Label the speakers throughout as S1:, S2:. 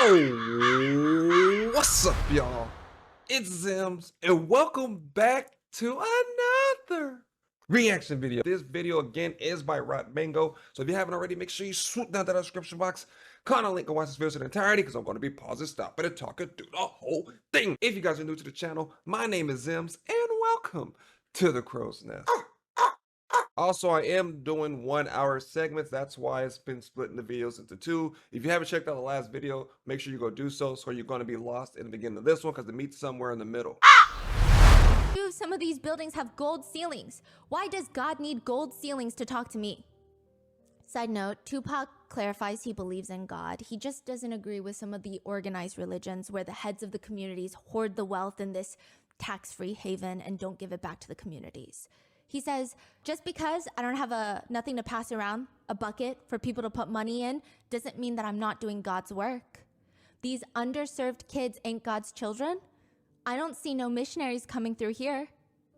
S1: Yo, what's up, y'all? It's Zems, and welcome back to another reaction video. This video again is by Rot Mango, so if you haven't already, make sure you swoop down to the description box, click on the link and watch this video in entirety, because I'm going to be pausing, stopping, and talking through the whole thing. If you guys are new to the channel, my name is Zems, and welcome to the Crow's Nest. Also, I am doing 1 hour segments. That's why it's been splitting the videos into two. If you haven't checked out the last video, make sure you go do so, so you're going to be lost in the beginning of this one because it meets somewhere in the middle.
S2: Some of these buildings have gold ceilings. Why does God need gold ceilings to talk to me? Side note, Tupac clarifies he believes in God. He just doesn't agree with some of the organized religions where the heads of the communities hoard the wealth in this tax-free haven and don't give it back to the communities. He says, just because I don't have nothing to pass around, a bucket for people to put money in, doesn't mean that I'm not doing God's work. These underserved kids ain't God's children. I don't see no missionaries coming through here.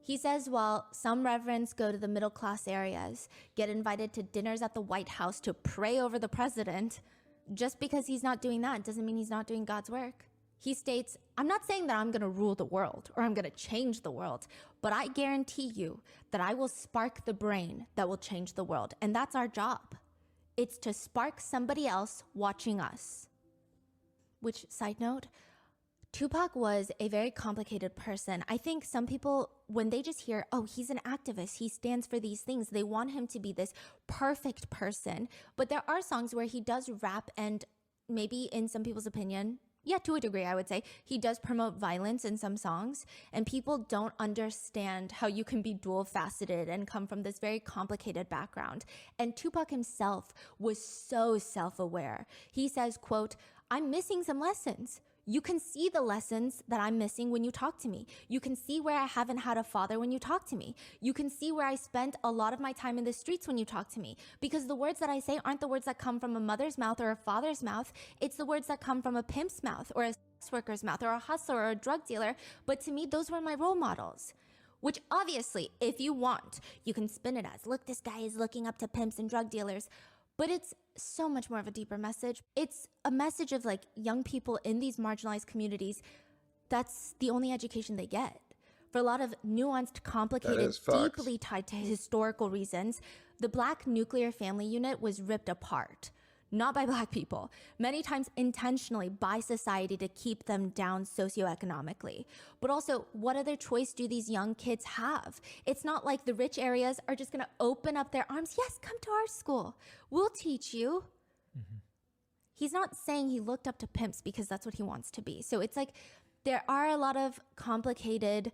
S2: He says while some reverends go to the middle class areas, get invited to dinners at the White House to pray over the president, just because he's not doing that doesn't mean he's not doing God's work. He states, I'm not saying that I'm going to rule the world or I'm going to change the world, but I guarantee you that I will spark the brain that will change the world. And that's our job. It's to spark somebody else watching us. Which, side note, Tupac was a very complicated person. I think some people, when they just hear, oh, he's an activist, he stands for these things, they want him to be this perfect person. But there are songs where he does rap and maybe in some people's opinion, yeah, to a degree, I would say, he does promote violence in some songs, and people don't understand how you can be dual-faceted and come from this very complicated background. And Tupac himself was so self-aware. He says, quote, I'm missing some lessons. You can see the lessons that I'm missing when you talk to me. You can see where I haven't had a father when you talk to me. You can see where I spent a lot of my time in the streets when you talk to me. Because the words that I say aren't the words that come from a mother's mouth or a father's mouth. It's the words that come from a pimp's mouth or a sex worker's mouth or a hustler or a drug dealer. But to me, those were my role models. Which obviously, if you want, you can spin it as, look, this guy is looking up to pimps and drug dealers. But it's so much more of a deeper message. It's a message of like young people in these marginalized communities. That's the only education they get. For a lot of nuanced, complicated, deeply tied to historical reasons, the Black nuclear family unit was ripped apart. Not by Black people, many times intentionally by society to keep them down socioeconomically. But also, what other choice do these young kids have? It's not like the rich areas are just gonna open up their arms. Yes, come to our school. We'll teach you. He's not saying he looked up to pimps because that's what he wants to be. So it's like, there are a lot of complicated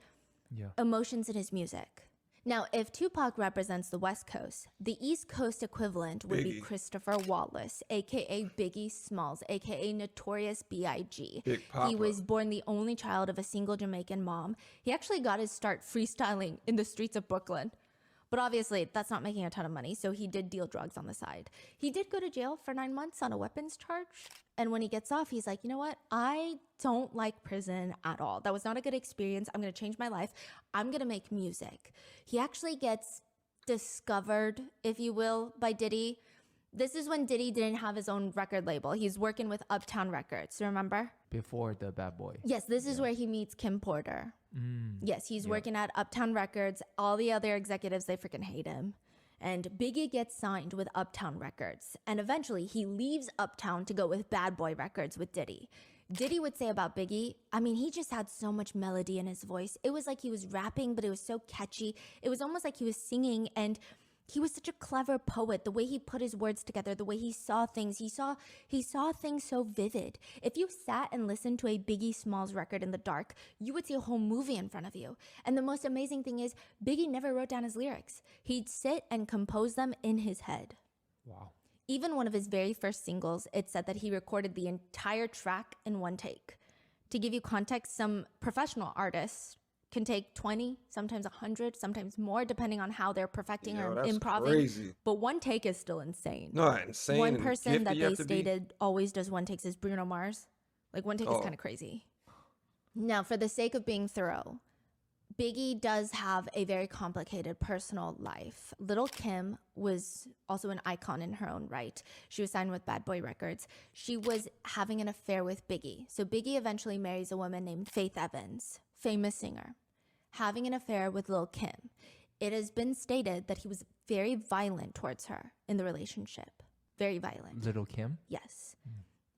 S2: emotions in his music. Now, if Tupac represents the West Coast, the East Coast equivalent would be Christopher Wallace, aka Biggie Smalls, aka Notorious B.I.G. He was born the only child of a single Jamaican mom. He actually got his start freestyling in the streets of Brooklyn. But obviously, that's not making a ton of money, so he did deal drugs on the side. He did go to jail for 9 months on a weapons charge. And when he gets off, he's like, you know what? I don't like prison at all. That was not a good experience. I'm going to change my life. I'm going to make music. He actually gets discovered, if you will, by Diddy. This is when Diddy didn't have his own record label. He's working with Uptown Records, remember?
S3: Before the Bad Boy.
S2: Yes, this is where he meets Kim Porter. Yes, he's working at Uptown Records. All the other executives, they freaking hate him. And Biggie gets signed with Uptown Records. And eventually he leaves Uptown to go with Bad Boy Records with Diddy. Diddy would say about Biggie, I mean, he just had so much melody in his voice. It was like he was rapping, but it was so catchy. It was almost like he was singing, and he was such a clever poet. The way he put his words together, the way he saw things, he saw things so vivid. If you sat and listened to a Biggie Smalls record in the dark, you would see a whole movie in front of you. And the most amazing thing is, Biggie never wrote down his lyrics. He'd sit and compose them in his head.
S3: Wow.
S2: Even one of his very first singles, it said that he recorded the entire track in one take. To give you context, some professional artists can take 20, sometimes 100, sometimes more, depending on how they're perfecting or improvising.
S1: Crazy.
S2: But one take is still insane.
S1: No, insane.
S2: One person that they stated always does one takes is Bruno Mars. Like, one take is kind of crazy. Now, for the sake of being thorough, Biggie does have a very complicated personal life. Little Kim was also an icon in her own right. She was signed with Bad Boy Records. She was having an affair with Biggie. So Biggie eventually marries a woman named Faith Evans, famous singer, having an affair with Lil Kim. It has been stated that he was very violent towards her in the relationship. Very violent.
S3: Little Kim?
S2: Yes.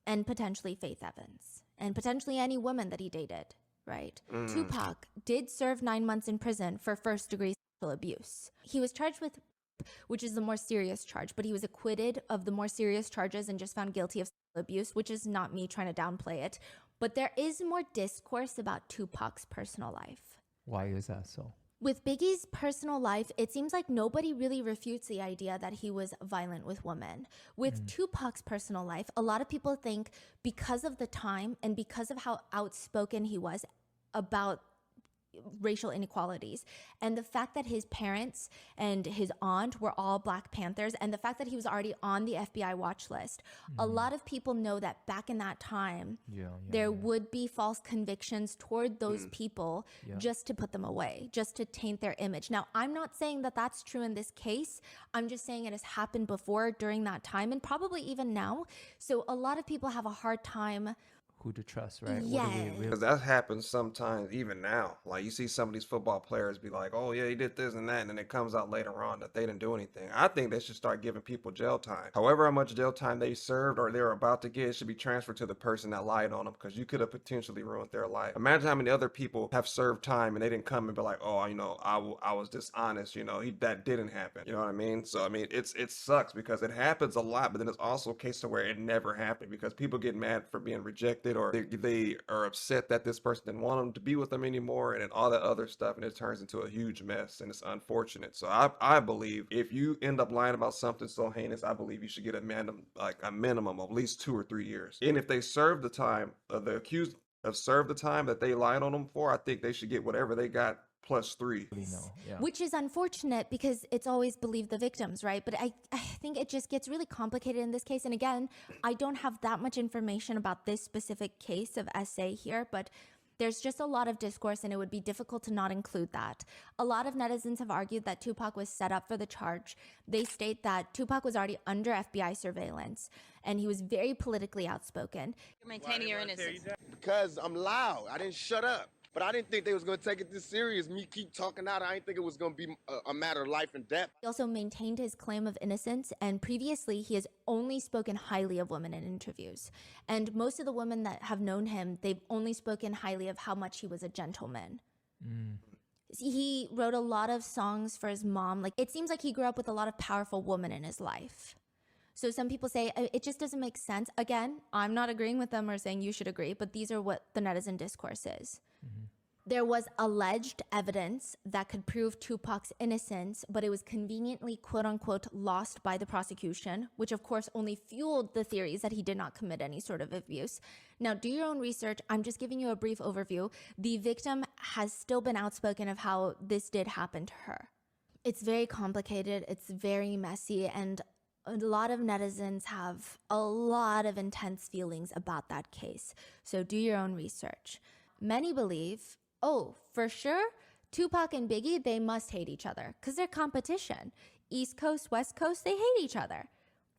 S2: And potentially Faith Evans. And potentially any woman that he dated, right? Tupac did serve 9 months in prison for first-degree sexual abuse. He was charged with, which is the more serious charge, but he was acquitted of the more serious charges and just found guilty of sexual abuse, which is not me trying to downplay it. But there is more discourse about Tupac's personal life.
S3: Why is that so?
S2: With Biggie's personal life, it seems like nobody really refutes the idea that he was violent with women. With Tupac's personal life, a lot of people think because of the time and because of how outspoken he was about racial inequalities and the fact that his parents and his aunt were all Black Panthers and the fact that he was already on the FBI watch list, a lot of people know that back in that time, there would be false convictions toward those people just to put them away, just to taint their image. Now, I'm not saying that that's true in this case. I'm just saying it has happened before during that time and probably even now. So a lot of people have a hard time
S3: who to trust, right?
S2: Yeah.
S1: Because that happens sometimes, even now. Like, you see some of these football players be like, oh, yeah, he did this and that, and then it comes out later on that they didn't do anything. I think they should start giving people jail time. However much jail time they served or they're about to get, it should be transferred to the person that lied on them, because you could have potentially ruined their life. Imagine how many other people have served time and they didn't come and be like, oh, you know, I was dishonest, you know, that didn't happen. You know what I mean? So, I mean, it sucks because it happens a lot, but then it's also a case of where it never happened because people get mad for being rejected or they are upset that this person didn't want them to be with them anymore and all that other stuff, and it turns into a huge mess, and it's unfortunate. So I believe if you end up lying about something so heinous, I believe you should get a minimum of at least 2 or 3 years. And if they serve the time, the accused have served the time that they lied on them for, I think they should get whatever they got +3.
S2: Which is unfortunate because it's always believe the victims, right? But I think it just gets really complicated in this case. And again, I don't have that much information about this specific case of SA here, but there's just a lot of discourse and it would be difficult to not include that. A lot of netizens have argued that Tupac was set up for the charge. They state that Tupac was already under FBI surveillance and he was very politically outspoken.
S4: You're maintaining your innocence.
S5: Because I'm loud. I didn't shut up. But I didn't think they was going to take it this serious. Me keep talking out. I didn't think it was going to be a matter of life and death.
S2: He also maintained his claim of innocence, and previously he has only spoken highly of women in interviews. And most of the women that have known him, they've only spoken highly of how much he was a gentleman. He wrote a lot of songs for his mom. Like, it seems like he grew up with a lot of powerful women in his life. So some people say it just doesn't make sense. Again, I'm not agreeing with them or saying you should agree, but these are what the netizen discourse is. There was alleged evidence that could prove Tupac's innocence, but it was conveniently, quote unquote, lost by the prosecution, which of course only fueled the theories that he did not commit any sort of abuse. Now, do your own research. I'm just giving you a brief overview. The victim has still been outspoken of how this did happen to her. It's very complicated. It's very messy. And a lot of netizens have a lot of intense feelings about that case. So do your own research. Many believe, oh, for sure, Tupac and Biggie, they must hate each other because they're competition. East Coast, West Coast, they hate each other.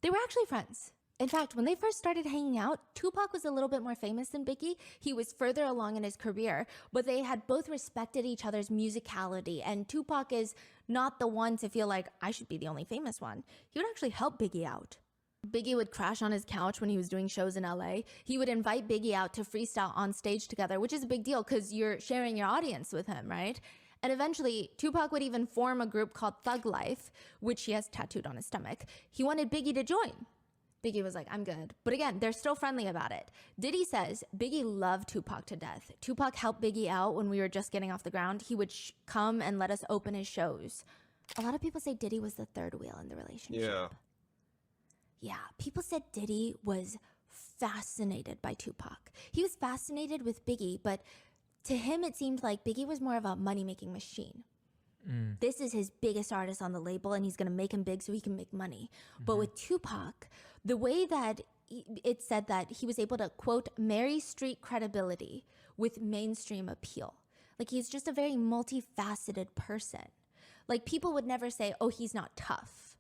S2: They were actually friends. In fact, when they first started hanging out, Tupac was a little bit more famous than Biggie. He was further along in his career, but they had both respected each other's musicality. And Tupac is not the one to feel like, I should be the only famous one. He would actually help Biggie out. Biggie would crash on his couch when he was doing shows in LA. He would invite Biggie out to freestyle on stage together, which is a big deal because you're sharing your audience with him, right? And eventually, Tupac would even form a group called Thug Life, which he has tattooed on his stomach. He wanted Biggie to join. Biggie was like, I'm good. But again, they're still friendly about it. Diddy says Biggie loved Tupac to death. Tupac helped Biggie out when we were just getting off the ground. He would come and let us open his shows. A lot of people say Diddy was the third wheel in the relationship. Yeah, people said Diddy was fascinated by Tupac. He was fascinated with Biggie, but to him it seemed like Biggie was more of a money-making machine. This is his biggest artist on the label, and he's going to make him big so he can make money. But with Tupac, the way that it said that he was able to, quote, marry street credibility with mainstream appeal. Like, he's just a very multifaceted person. Like, people would never say, oh, he's not tough.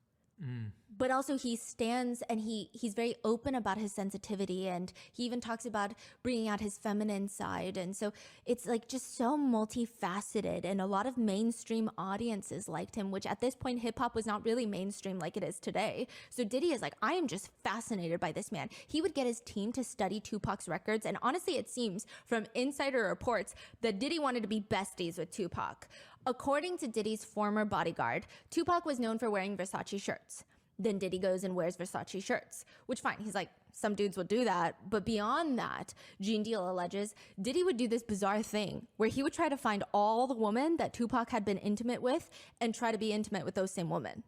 S2: But also he stands and he's very open about his sensitivity, and he even talks about bringing out his feminine side. And so it's like just so multifaceted, and a lot of mainstream audiences liked him, which at this point hip hop was not really mainstream like it is today. So Diddy is like, I am just fascinated by this man. He would get his team to study Tupac's records, and honestly it seems from insider reports that Diddy wanted to be besties with Tupac. According to Diddy's former bodyguard, Tupac was known for wearing Versace shirts. Then Diddy goes and wears Versace shirts, which fine, he's like, some dudes would do that. But beyond that, Gene Deal alleges Diddy would do this bizarre thing where he would try to find all the women that Tupac had been intimate with and try to be intimate with those same women.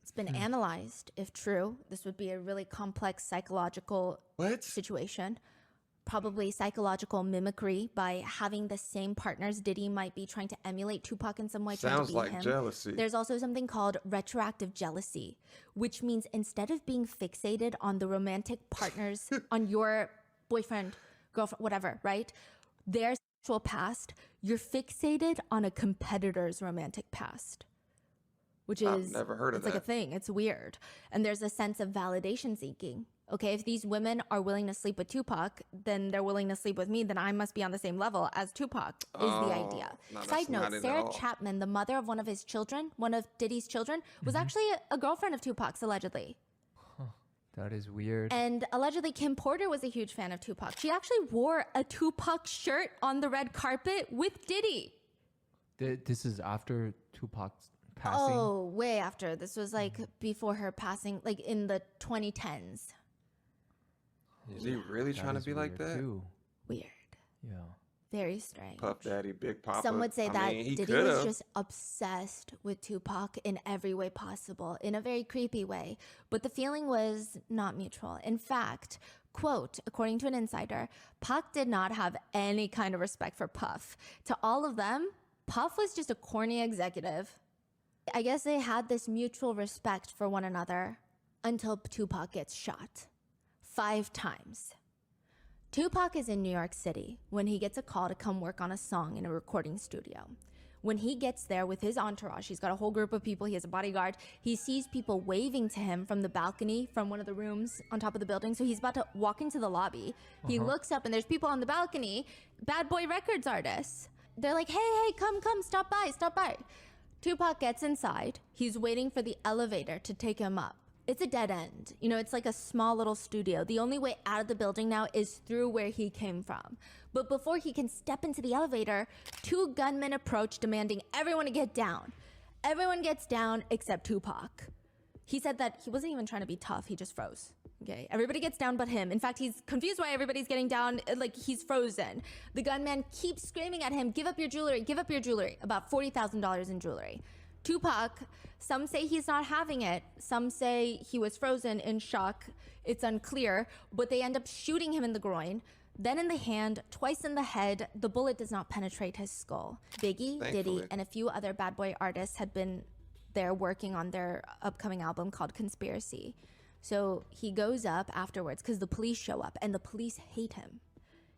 S2: It's been analyzed. If true, this would be a really complex psychological situation. Probably psychological mimicry by having the same partners. Diddy might be trying to emulate Tupac in some way.
S1: Sounds like jealousy.
S2: There's also something called retroactive jealousy, which means instead of being fixated on the romantic partners, on your boyfriend, girlfriend, whatever, right? Their sexual past, you're fixated on a competitor's romantic past. Which is,
S1: I've never heard of
S2: it's like
S1: that.
S2: a thing. It's weird. And there's a sense of validation seeking. Okay, if these women are willing to sleep with Tupac, then they're willing to sleep with me, then I must be on the same level as Tupac, is the idea.
S1: No, that's
S2: Side
S1: not
S2: note,
S1: it at
S2: Sarah
S1: all.
S2: Chapman, the mother of one of his children, one of Diddy's children, was actually a girlfriend of Tupac's, allegedly.
S3: That is weird.
S2: And allegedly, Kim Porter was a huge fan of Tupac. She actually wore a Tupac shirt on the red carpet with Diddy.
S3: This is after Tupac's passing?
S2: Oh, way after. This was like before her passing, like in the 2010s.
S1: Is he really trying to
S3: is
S1: be like
S3: weird
S1: that?
S3: too.
S2: Weird.
S3: Yeah.
S2: Very strange.
S1: Puff Daddy, Big Papa.
S2: Some would say
S1: I
S2: that
S1: mean, he
S2: Diddy was
S1: could've.
S2: just obsessed with Tupac in every way possible, in a very creepy way. But the feeling was not mutual. In fact, quote, according to an insider, Pac did not have any kind of respect for Puff. To all of them, Puff was just a corny executive. I guess they had this mutual respect for one another until Tupac gets shot 5 times. Tupac is in New York City when he gets a call to come work on a song in a recording studio. When he gets there with his entourage, he's got a whole group of people, he has a bodyguard, he sees people waving to him from the balcony from one of the rooms on top of the building. So he's about to walk into the lobby. He looks up and there's people on the balcony, Bad Boy Records artists. They're like, hey, come, stop by. Tupac gets inside. He's waiting for the elevator to take him up. It's a dead end. You know, it's like a small little studio. The only way out of the building now is through where he came from. But before he can step into the elevator, 2 gunmen approach demanding everyone to get down. Everyone gets down except Tupac. He said that he wasn't even trying to be tough, he just froze. Okay, everybody gets down but him. In fact, he's confused why everybody's getting down, like he's frozen. The gunman keeps screaming at him, give up your jewelry, about $40,000 in jewelry. Tupac, some say he's not having it. Some say he was frozen in shock. It's unclear, but they end up shooting him in the groin, then in the hand, twice in the head. The bullet does not penetrate his skull. Biggie,
S1: Thankfully.
S2: Diddy, and a few other Bad Boy artists had been there working on their upcoming album called Conspiracy. So he goes up afterwards because the police show up and the police hate him.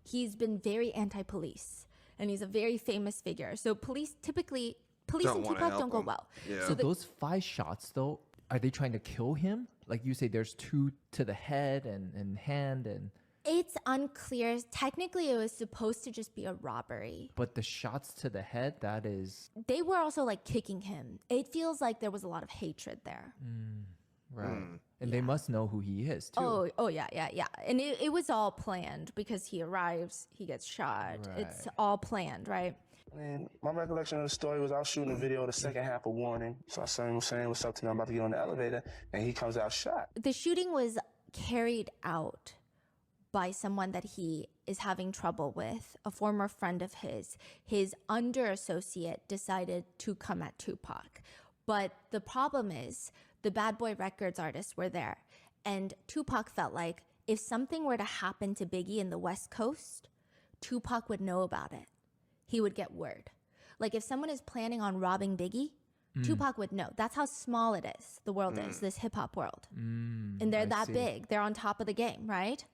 S2: He's been very anti-police and he's a very famous figure. So police typically, police
S1: Don't
S2: and
S1: wanna
S2: Tupac
S1: help
S2: don't go
S1: him.
S2: well.
S1: Yeah.
S3: So those 5 shots, though, are they trying to kill him? Like you say, there's 2 to the head and hand, and
S2: It's unclear. Technically, it was supposed to just be a robbery.
S3: but the shots to the head, that is
S2: They were also like kicking him. It feels like there was a lot of hatred there.
S3: right. And they must know who he is too.
S2: Oh yeah. And it was all planned because he arrives, he gets shot. It's
S3: Right.
S2: all planned, right?
S4: And my recollection of the story was I was shooting a video of the second half of Warning. So I saw him saying what's up to me, I'm about to get on the elevator, and he comes out shot.
S2: The shooting was carried out by someone that he is having trouble with, a former friend of his. His under associate decided to come at Tupac. But the problem is the Bad Boy Records artists were there. And Tupac felt like if something were to happen to Biggie in the West Coast, Tupac would know about it. He would get word. Like if someone is planning on robbing Biggie, Tupac would know. That's how small it is, the world is, this hip hop world. And they're
S3: I
S2: that
S3: see.
S2: big. They're on top of the game, right?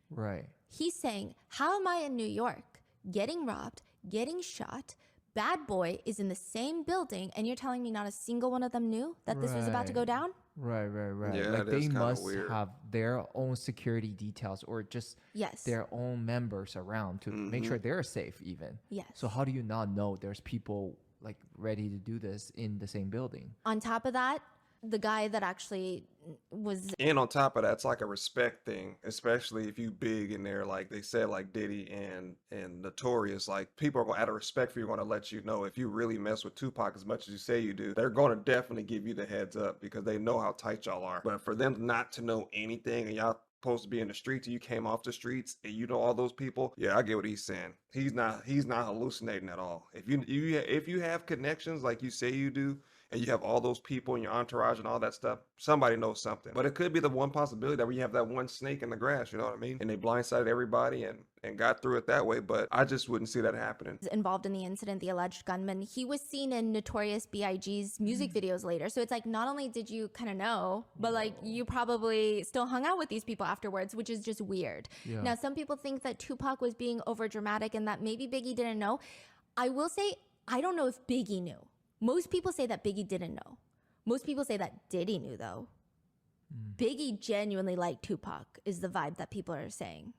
S3: Right.
S2: He's saying, how am I in New York getting robbed, getting shot. Bad Boy is in the same building, and you're telling me not a single one of them knew that this was about to go
S3: Right.
S2: down?
S3: Right.
S1: Yeah,
S3: Like
S1: that is
S3: they
S1: kinda
S3: must
S1: weird.
S3: have their own security details or just
S2: Yes.
S3: their own members around to make sure they're safe even.
S2: Yes.
S3: So how do you not know there's people like ready to do this in the same building?
S2: On top of that, the guy that actually was
S1: And on top of that, it's like a respect thing, especially if you big in there, like they said, like Diddy and Notorious. Like people are going out of respect for you, going to let you know if you really mess with Tupac as much as you say you do, they're going to definitely give you the heads up because they know how tight y'all are. But for them not to know anything and y'all supposed to be in the streets and you came off the streets and you know all those people, yeah, I get what he's saying. He's not hallucinating at all. If you have connections like you say you do, and you have all those people in your entourage and all that stuff, somebody knows something. But it could be the one possibility that we have that one snake in the grass, you know what I mean? And they blindsided everybody and got through it that way. But I just wouldn't see that happening.
S2: involved in the incident, the alleged gunman, he was seen in Notorious B.I.G's music videos later. So it's like, not only did you kind of know, but like you probably still hung out with these people afterwards, which is just weird.
S3: Yeah.
S2: Now, some people think that Tupac was being over dramatic and that maybe Biggie didn't know. I will say, I don't know if Biggie knew. Most people say that Biggie didn't know. Most people say that Diddy knew, though. Biggie genuinely liked Tupac, is the vibe that people are saying.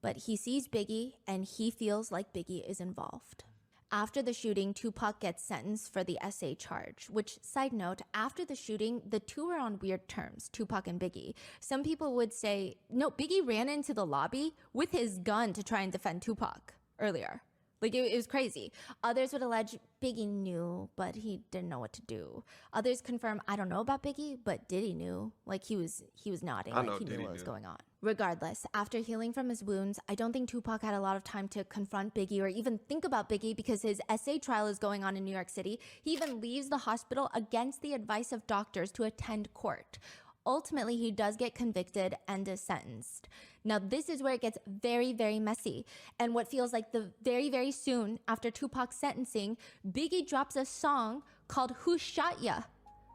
S2: But he sees Biggie and he feels like Biggie is involved. After the shooting, Tupac gets sentenced for the SA charge, which, side note, after the shooting, the two were on weird terms, Tupac and Biggie. Some people would say, no, Biggie ran into the lobby with his gun to try and defend Tupac earlier. Like, it was crazy. Others would allege Biggie knew, but he didn't know what to do. Others confirm, I don't know about Biggie, but Diddy knew. Like, he was nodding,
S1: I know
S2: like he
S1: Diddy
S2: knew what was
S1: knew.
S2: going on. Regardless, after healing from his wounds, I don't think Tupac had a lot of time to confront Biggie or even think about Biggie because his SA trial is going on in New York City. He even leaves the hospital against the advice of doctors to attend court. Ultimately, he does get convicted and is sentenced. Now, this is where it gets very, very messy. And what feels like the very, very soon after Tupac's sentencing, Biggie drops a song called Who Shot Ya?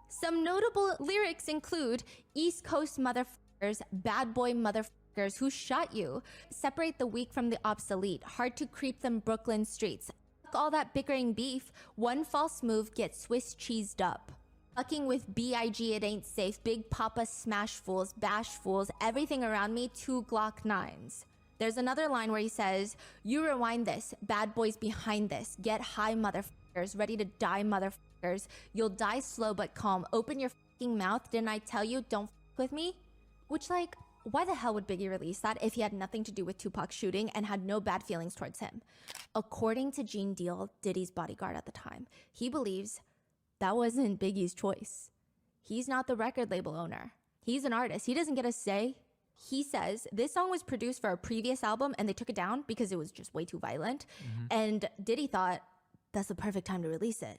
S2: Some notable lyrics include East Coast motherfuckers, bad boy motherfuckers, who shot you? Separate the weak from the obsolete, hard to creep them Brooklyn streets. Fuck all that bickering beef, one false move gets Swiss cheesed up. Fucking with B.I.G. it ain't safe. Big Papa smash fools, bash fools, everything around me, 2 Glock 9s. There's another line where he says, you rewind this, bad boys behind this, get high motherfuckers, ready to die motherfuckers. You'll die slow but calm. Open your fucking mouth, didn't I tell you, don't fuck with me? Which, like, why the hell would Biggie release that if he had nothing to do with Tupac's shooting and had no bad feelings towards him? According to Gene Deal, Diddy's bodyguard at the time, he believes that wasn't Biggie's choice. He's not the record label owner. He's an artist. He doesn't get a say. He says this song was produced for a previous album and they took it down because it was just way too violent. And Diddy thought that's the perfect time to release it.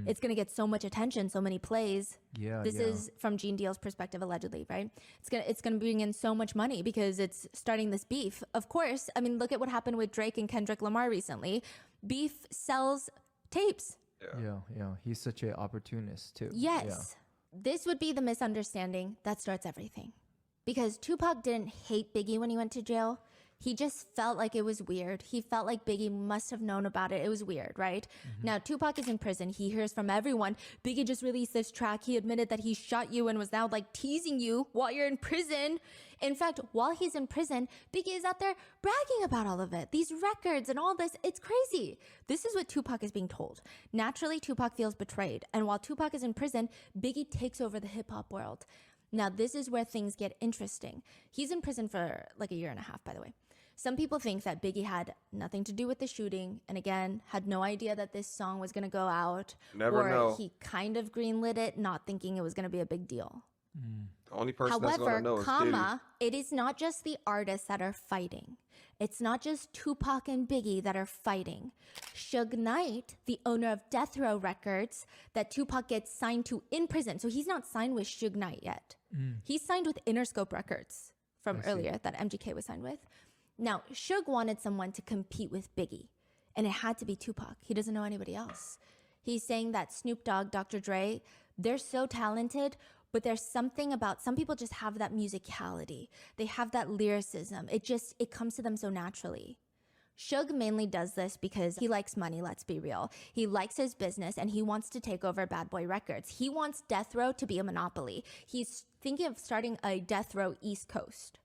S2: It's going to get so much attention, so many plays. This is from Gene Deal's perspective, allegedly, right? It's going to bring in so much money because it's starting this beef. Of course, I mean, look at what happened with Drake and Kendrick Lamar recently. Beef sells tapes.
S3: Yeah. He's such an opportunist too.
S2: Yes. This would be the misunderstanding that starts everything. Because Tupac didn't hate Biggie when he went to jail. He just felt like it was weird. He felt like Biggie must have known about it. It was weird, right? Now, Tupac is in prison. He hears from everyone. Biggie just released this track. He admitted that he shot you and was now like teasing you while you're in prison. In fact, while he's in prison, Biggie is out there bragging about all of it. These records and all this, it's crazy. This is what Tupac is being told. Naturally, Tupac feels betrayed. And while Tupac is in prison, Biggie takes over the hip hop world. Now, this is where things get interesting. He's in prison for like 1.5 years, by the way. Some people think that Biggie had nothing to do with the shooting and, again, had no idea that this song was going to go out.
S1: Never know.
S2: He kind of greenlit it, not thinking it was going to be a big deal.
S1: The only person that's
S2: However,
S1: going to know is Diddy.
S2: it is not just the artists that are fighting. It's not just Tupac and Biggie that are fighting. Suge Knight, the owner of Death Row Records, that Tupac gets signed to in prison. So he's not signed with Suge Knight yet. He's signed with Interscope Records from earlier that MGK was signed with. Now, Suge wanted someone to compete with Biggie, and it had to be Tupac. He doesn't know anybody else. He's saying that Snoop Dogg, Dr. Dre, they're so talented, but there's something about, some people just have that musicality. They have that lyricism. It comes to them so naturally. Suge mainly does this because he likes money, let's be real. He likes his business and he wants to take over Bad Boy Records. He wants Death Row to be a monopoly. He's thinking of starting a Death Row East Coast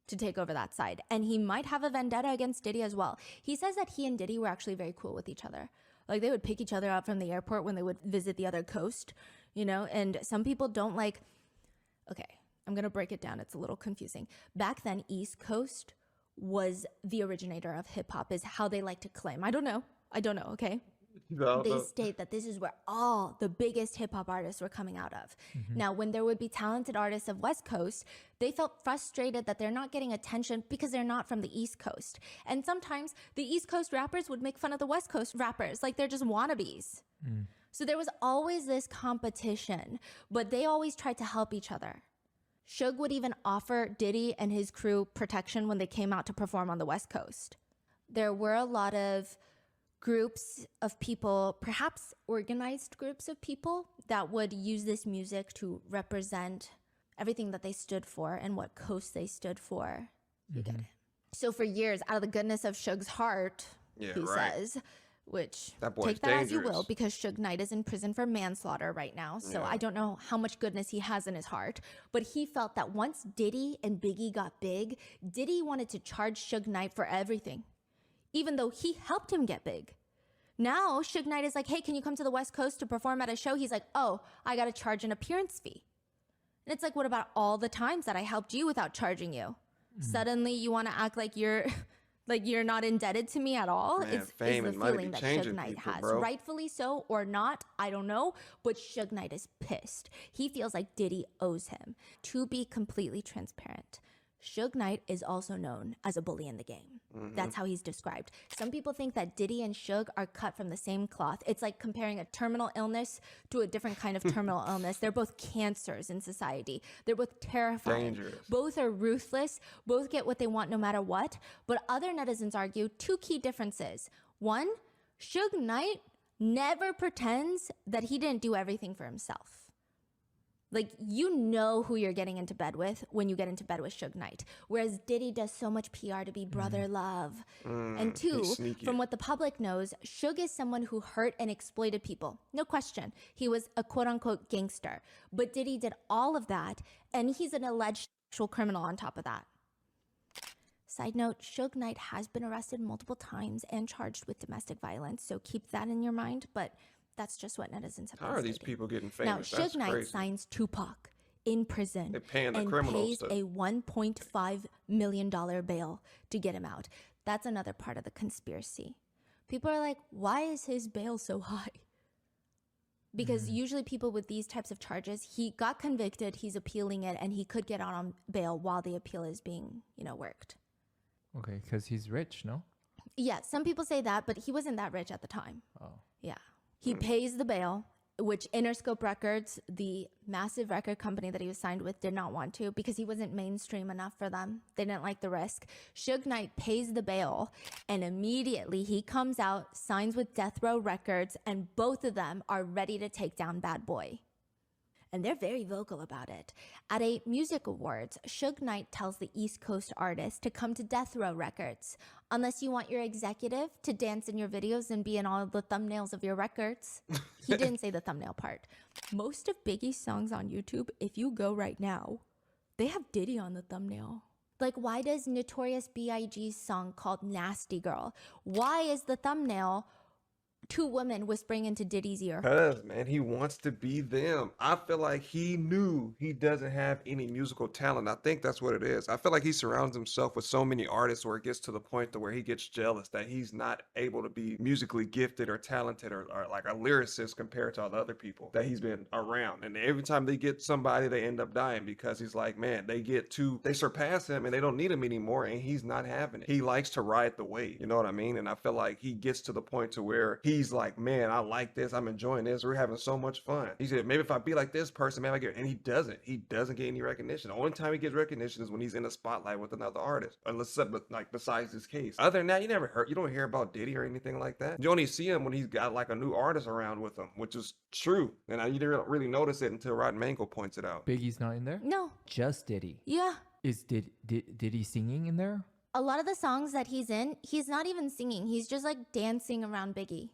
S2: to take over that side. And he might have a vendetta against Diddy as well. He says that he and Diddy were actually very cool with each other. Like they would pick each other up from the airport when they would visit the other coast, you know? And some people don't like, okay, I'm gonna break it down. It's a little confusing. Back then, East Coast was the originator of hip hop, is how they like to claim. I don't know, okay? They state that this is where all the biggest hip hop artists were coming out of. Now, when there would be talented artists of West Coast, they felt frustrated that they're not getting attention because they're not from the East Coast. And sometimes the East Coast rappers would make fun of the West Coast rappers, like they're just wannabes. So there was always this competition, but they always tried to help each other. Suge would even offer Diddy and his crew protection when they came out to perform on the West Coast. There were a lot of groups of people, perhaps organized groups of people, that would use this music to represent everything that they stood for and what coast they stood for. You get it. So for years, out of the goodness of Suge's heart, he says, which take that as you will, because Suge Knight is in prison for manslaughter right now. So I don't know how much goodness he has in his heart. But he felt that once Diddy and Biggie got big, Diddy wanted to charge Suge Knight for everything, even though he helped him get big. Now Suge Knight is like, hey, can you come to the West Coast to perform at a show? He's like, oh, I got to charge an appearance fee. And it's like, what about all the times that I helped you without charging you? Suddenly you want to act like you're not indebted to me at all.
S1: Man,
S2: it's the feeling that Suge Knight has.
S1: bro.
S2: Rightfully so or not, I don't know. But Suge Knight is pissed. He feels like Diddy owes him. To be completely transparent, Suge Knight is also known as a bully in the game. That's how he's described. Some people think that Diddy and Suge are cut from the same cloth. It's like comparing a terminal illness to a different kind of terminal illness. They're both cancers in society. They're both terrifying.
S1: Dangerous.
S2: Both are ruthless. Both get what they want no matter what. But other netizens argue two key differences. One, Suge Knight never pretends that he didn't do everything for himself. Like, you know who you're getting into bed with when you get into bed with Suge Knight. Whereas Diddy does so much PR to be brother love. And two, from what the public knows, Suge is someone who hurt and exploited people. No question. He was a quote-unquote gangster. But Diddy did all of that, and he's an alleged sexual criminal on top of that. Side note, Suge Knight has been arrested multiple times and charged with domestic violence, so keep that in your mind. But that's just what netizens have been
S1: How are these
S2: stating.
S1: people getting
S2: Now,
S1: famous?
S2: Suge Knight signs Tupac in prison
S1: They're paying the
S2: and
S1: criminals
S2: pays a $1.5 million bail to get him out. That's another part of the conspiracy. People are like, why is his bail so high? Because usually people with these types of charges, he got convicted, he's appealing it, and he could get out on bail while the appeal is being, worked.
S3: Okay, because he's rich, no?
S2: Yeah, some people say that, but he wasn't that rich at the time.
S3: Oh.
S2: Yeah. He pays the bail, which Interscope Records, the massive record company that he was signed with, did not want to because he wasn't mainstream enough for them. They didn't like the risk. Suge Knight pays the bail, and immediately he comes out, signs with Death Row Records, and both of them are ready to take down Bad Boy. And they're very vocal about it. At a music awards, Suge Knight tells the East Coast artists to come to Death Row Records, unless you want your executive to dance in your videos and be in all the thumbnails of your records. He didn't say the thumbnail part. Most of Biggie's songs on YouTube, if you go right now, they have Diddy on the thumbnail. Like, why does Notorious B.I.G's song called Nasty Girl, why is the thumbnail two women whispering into Diddy's ear?
S1: Because, man, he wants to be them. I feel like he knew he doesn't have any musical talent. I think that's what it is. I feel like he surrounds himself with so many artists where it gets to the point to where he gets jealous that he's not able to be musically gifted or talented or like a lyricist compared to all the other people that he's been around. And every time they get somebody, they end up dying because he's like, man, they surpass him and they don't need him anymore, and he's not having it. He likes to ride the wave. You know what I mean? And I feel like he gets to the point to where he's like, man, I like this. I'm enjoying this. We're having so much fun. He said, maybe if I be like this person, maybe I get, and he doesn't. He doesn't get any recognition. The only time he gets recognition is when he's in the spotlight with another artist, unless like besides this case. Other than that, you don't hear about Diddy or anything like that. You only see him when he's got like a new artist around with him, which is true. And you didn't really notice it until Rotten Mango points it out.
S3: Biggie's not in there?
S2: No.
S3: Just Diddy.
S2: Yeah.
S3: Is Diddy singing in there?
S2: a lot of the songs that he's in, he's not even singing. He's just like dancing around Biggie.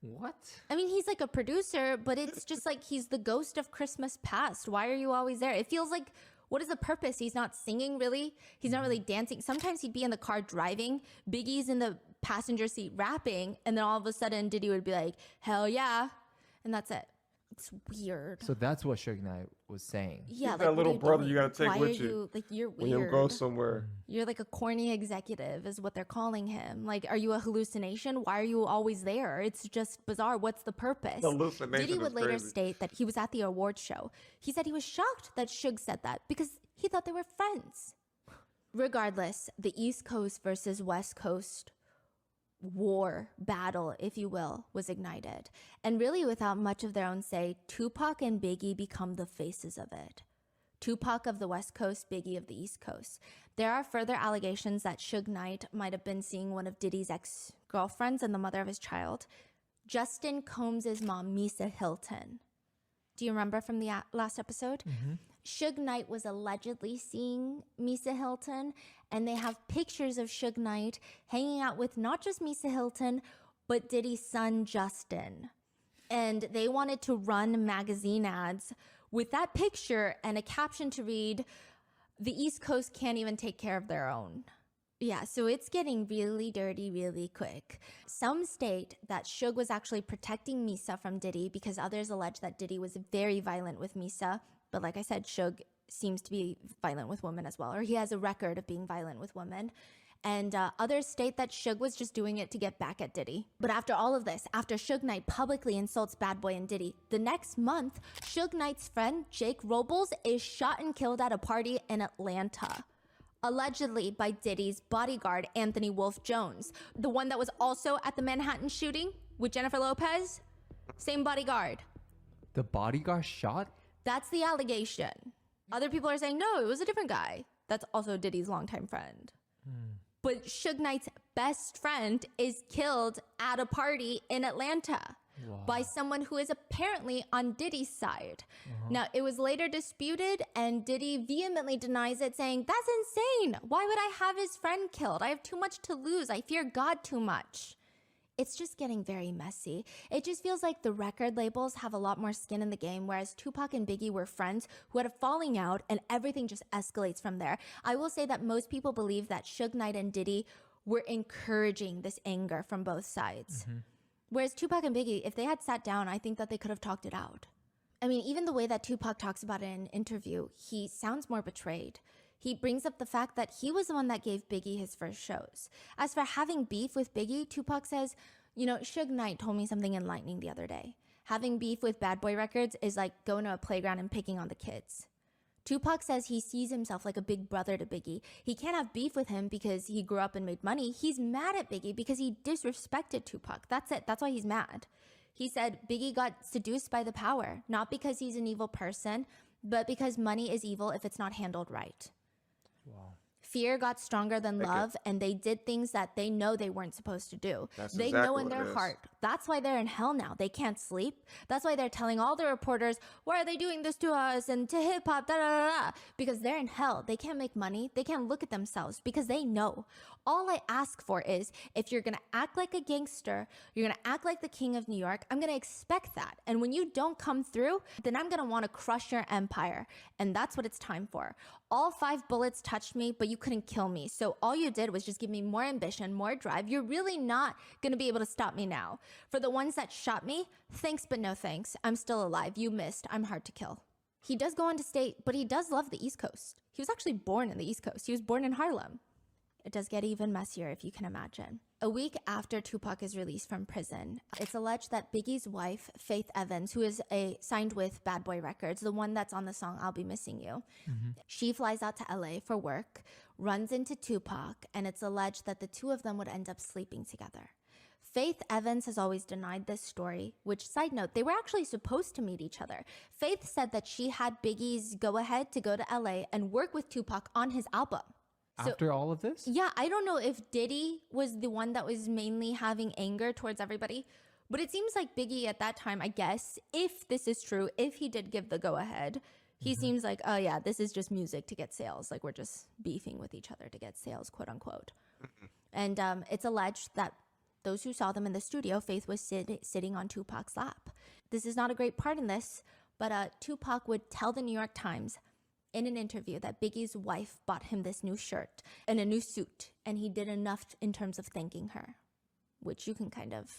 S3: What?
S2: I mean, he's like a producer, but it's just like he's the ghost of Christmas past. Why are you always there? It feels like, what is the purpose? He's not singing, really. He's not really dancing. Sometimes he'd be in the car driving. Biggie's in the passenger seat rapping. And then all of a sudden, Diddy would be like, hell yeah. And that's it. It's weird.
S3: So that's what Suge Knight was saying.
S2: Yeah,
S1: He's
S2: like,
S1: that little
S2: what are
S1: brother
S2: doing?
S1: you gotta take
S2: Why
S1: with
S2: are
S1: you
S2: Like, you're
S1: when
S2: weird.
S1: you go somewhere.
S2: You're like a corny executive is what they're calling him. Like, are you a hallucination? Why are you always there? It's just bizarre. What's the purpose?
S1: Hallucination
S2: Diddy
S1: is
S2: would later
S1: crazy.
S2: state that he was at the award show. He said he was shocked that Suge said that because he thought they were friends. Regardless, the East Coast versus West Coast war battle, if you will, was ignited. And really, without much of their own say, Tupac and Biggie become the faces of it. Tupac of the West Coast, Biggie of the East Coast. There are further allegations that Suge Knight might have been seeing one of Diddy's ex-girlfriends and the mother of his child, Justin Combs' mom, Misa Hilton. Do you remember from the last episode? Suge Knight was allegedly seeing Misa Hilton, and they have pictures of Suge Knight hanging out with not just Misa Hilton, but Diddy's son, Justin. And they wanted to run magazine ads with that picture and a caption to read, "The East Coast can't even take care of their own." Yeah, so it's getting really dirty really quick. Some state that Suge was actually protecting Misa from Diddy because others allege that Diddy was very violent with Misa. But like I said, Suge seems to be violent with women as well, or he has a record of being violent with women. And others state that Suge was just doing it to get back at Diddy. But after all of this, after Suge Knight publicly insults Bad Boy and Diddy, the next month, Suge Knight's friend, Jake Robles, is shot and killed at a party in Atlanta. Allegedly by Diddy's bodyguard, Anthony Wolf Jones. The one that was also at the Manhattan shooting with Jennifer Lopez. Same bodyguard.
S3: The bodyguard shot?
S2: That's the allegation. Other people are saying, no, it was a different guy. That's also Diddy's longtime friend. But Suge Knight's best friend is killed at a party in Atlanta by someone who is apparently on Diddy's side. Now, it was later disputed, and Diddy vehemently denies it, saying, that's insane. Why would I have his friend killed? I have too much to lose. I fear God too much. It's just getting very messy. It just feels like the record labels have a lot more skin in the game, whereas Tupac and Biggie were friends who had a falling out, and everything just escalates from there. I will say that most people believe that Suge Knight and Diddy were encouraging this anger from both sides. Whereas Tupac and Biggie, if they had sat down, I think that they could have talked it out. I mean, even the way that Tupac talks about it in an interview, he sounds more betrayed. He brings up the fact that he was the one that gave Biggie his first shows. As for having beef with Biggie, Tupac says, you know, Suge Knight told me something enlightening the other day. Having beef with Bad Boy Records is like going to a playground and picking on the kids. Tupac says he sees himself like a big brother to Biggie. He can't have beef with him because he grew up and made money. He's mad at Biggie because he disrespected Tupac. That's it. That's why he's mad. He said Biggie got seduced by the power, not because he's an evil person, but because money is evil if it's not handled right.
S3: Wow.
S2: Fear got stronger than love, and they did things that they know they weren't supposed to do.
S1: That's
S2: They
S1: exactly
S2: know in
S1: what it
S2: their
S1: is.
S2: heart. That's why they're in hell now. They can't sleep. That's why they're telling all the reporters, why are they doing this to us and to hip hop, da da da da. Because they're in hell. They can't make money. They can't look at themselves because they know. All I ask for is, if you're going to act like a gangster, you're going to act like the king of New York, I'm going to expect that. And when you don't come through, then I'm going to want to crush your empire. And that's what it's time for. All 5 bullets touched me, but you couldn't kill me. So all you did was just give me more ambition, more drive. You're really not going to be able to stop me now. For the ones that shot me, thanks but no thanks. I'm still alive. You missed. I'm hard to kill. He does go on to state, but he does love the East Coast. He was actually born in the East Coast. He was born in Harlem. It does get even messier if you can imagine. A week after Tupac is released from prison, it's alleged that Biggie's wife, Faith Evans, who is signed with Bad Boy Records, the one that's on the song I'll Be Missing You, she flies out to LA for work, runs into Tupac, and it's alleged that the two of them would end up sleeping together. Faith Evans has always denied this story, which, side note, they were actually supposed to meet each other. Faith said that she had Biggie's go-ahead to go to LA and work with Tupac on his album. So,
S3: After all of this?
S2: yeah, I don't know if Diddy was the one that was mainly having anger towards everybody, but it seems like Biggie at that time, I guess, if this is true, if he did give the go-ahead, He seems like, oh yeah, this is just music to get sales. Like we're just beefing with each other to get sales, quote unquote. And it's alleged that those who saw them in the studio, Faith was sitting on Tupac's lap. This is not a great part in this, but Tupac would tell the New York Times in an interview that Biggie's wife bought him this new shirt and a new suit, and he did enough in terms of thanking her, which you can kind of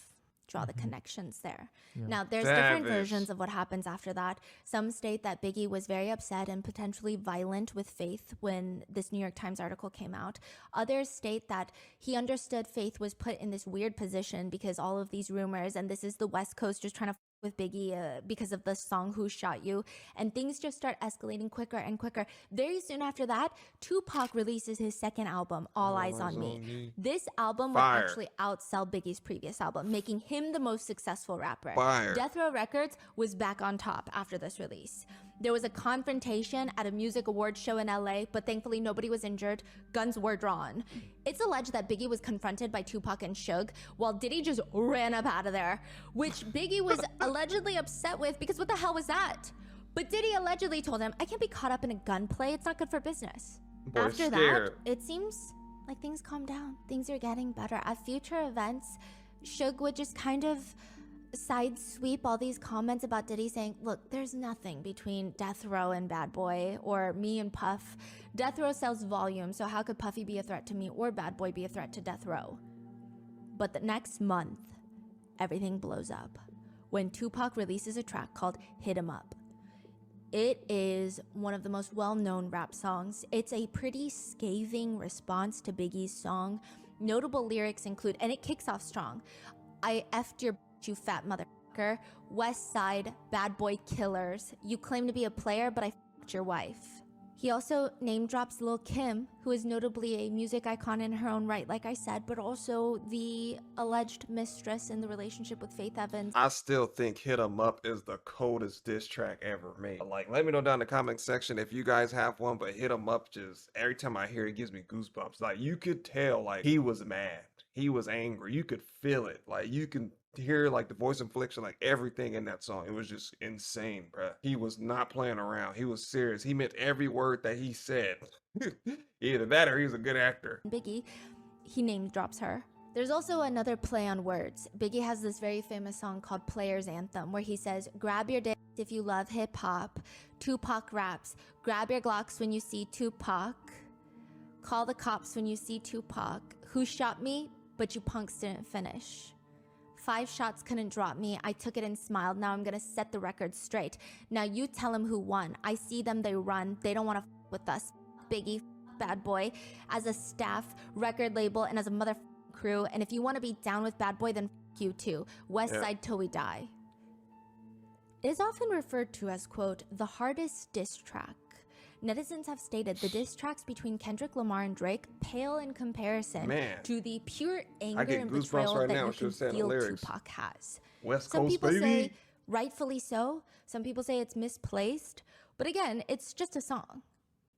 S2: draw the connections there.
S3: Yeah.
S2: Now, there's different versions of what happens after that. Some state that Biggie was very upset and potentially violent with Faith when this New York Times article came out. Others state that he understood Faith was put in this weird position because all of these rumors, and this is the West Coast just trying to with Biggie because of the song Who Shot You, and things just start escalating quicker and quicker. Very soon after that, Tupac releases his second album, All Eyes on Me. This album would actually outsell Biggie's previous album, making him the most successful rapper. Death Row Records was back on top after this release. There was a confrontation at a music awards show in LA, but thankfully nobody was injured. Guns were drawn. It's alleged that Biggie was confronted by Tupac and Suge, while Diddy just ran up out of there, which Biggie was allegedly upset with because what the hell was that? But Diddy allegedly told him, I can't be caught up in a gunplay. It's not good for business. After that, it seems like things calmed down. Things are getting better. At future events, Suge would just kind of side sweep all these comments about Diddy saying, look, there's nothing between Death Row and Bad Boy or me and Puff. Death Row sells volume, so how could Puffy be a threat to me or Bad Boy be a threat to Death Row? But the next month, everything blows up when Tupac releases a track called Hit 'Em Up. It is one of the most well-known rap songs. It's a pretty scathing response to Biggie's song. Notable lyrics include, and it kicks off strong, I effed your you fat motherfucker, West Side, bad boy killers. You claim to be a player, but I fucked your wife. He also name drops Lil' Kim, who is notably a music icon in her own right, like I said, but also the alleged mistress in the relationship with Faith Evans.
S1: I still think Hit 'Em Up is the coldest diss track ever made. Like, let me know down in the comment section if you guys have one, but Hit 'Em Up just, every time I hear it, gives me goosebumps. Like, you could tell, like, he was mad. He was angry. You could feel it. Like, you can hear like the voice inflection, like everything in that song. It was just insane, bruh. He was not playing around. He was serious. He meant every word that he said. Either that or he's a good actor.
S2: Biggie, he name drops her. There's also another play on words. Biggie has this very famous song called Player's Anthem, where he says, grab your dicks if you love hip hop. Tupac raps, grab your Glocks when you see Tupac. Call the cops when you see Tupac. Who shot me? But you punks didn't finish. 5 shots couldn't drop me. I took it and smiled. Now I'm gonna set the record straight. Now you tell them who won. I see them, they run. They don't wanna f with us. Biggie, Bad Boy, as a staff, record label, and as a mother crew. And if you wanna be down with Bad Boy, then f you too. West Side till we die. It is often referred to as, quote, the hardest diss track. Netizens have stated the diss tracks between Kendrick Lamar and Drake pale in comparison to the pure anger and betrayal that you can feel Tupac has. Some people say rightfully so. Some people say it's misplaced. But again, it's just a song.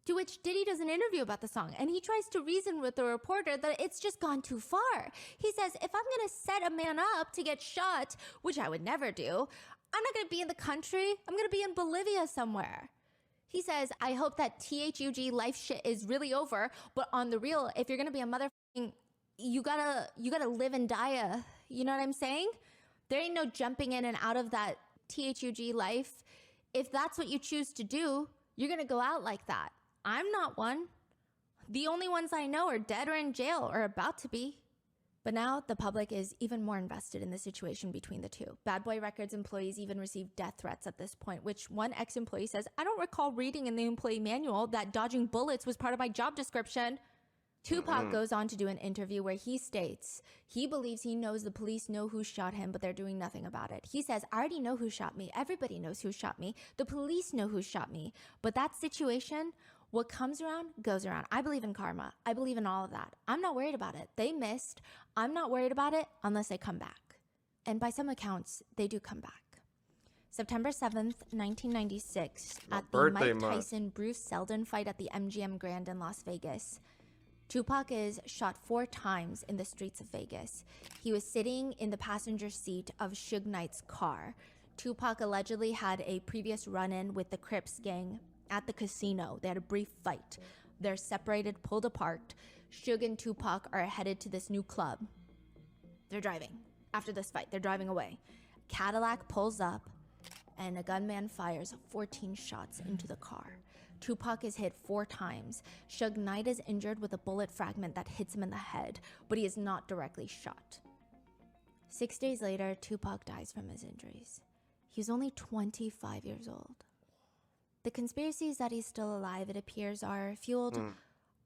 S2: To which Diddy does an interview about the song, and he tries to reason with the reporter that it's just gone too far. He says, if I'm gonna set a man up to get shot, which I would never do, I'm not gonna be in the country. I'm gonna be in Bolivia somewhere. He says, I hope that THUG life shit is really over, but on the real, if you're gonna be a motherfucking, you gotta live and die. You know what I'm saying? There ain't no jumping in and out of that THUG life. If that's what you choose to do, you're gonna go out like that. I'm not one. The only ones I know are dead or in jail or about to be. But now the public is even more invested in the situation between the two. Bad Boy Records employees even received death threats at this point, which one ex-employee says, I don't recall reading in the employee manual that dodging bullets was part of my job description. Tupac goes on to do an interview where he states he believes he knows the police know who shot him, but they're doing nothing about it. He says, I already know who shot me. Everybody knows who shot me. The police know who shot me. But that situation, what comes around goes around. I believe in karma. I believe in all of that. I'm not worried about it. They missed. I'm not worried about it unless they come back. And by some accounts, they do come back. September 7th, 1996, at the Mike Tyson-Bruce Seldon fight at the MGM Grand in Las Vegas, Tupac is shot 4 times in the streets of Vegas. He was sitting in the passenger seat of Suge Knight's car. Tupac allegedly had a previous run-in with the Crips gang at the casino. They had a brief fight. They're separated, pulled apart. Suge and Tupac are headed to this new club. They're driving. After this fight, they're driving away. Cadillac pulls up, and a gunman fires 14 shots into the car. Tupac is hit 4 times. Suge Knight is injured with a bullet fragment that hits him in the head, but he is not directly shot. 6 days later, Tupac dies from his injuries. He's only 25 years old. The conspiracies that he's still alive, it appears, are fueled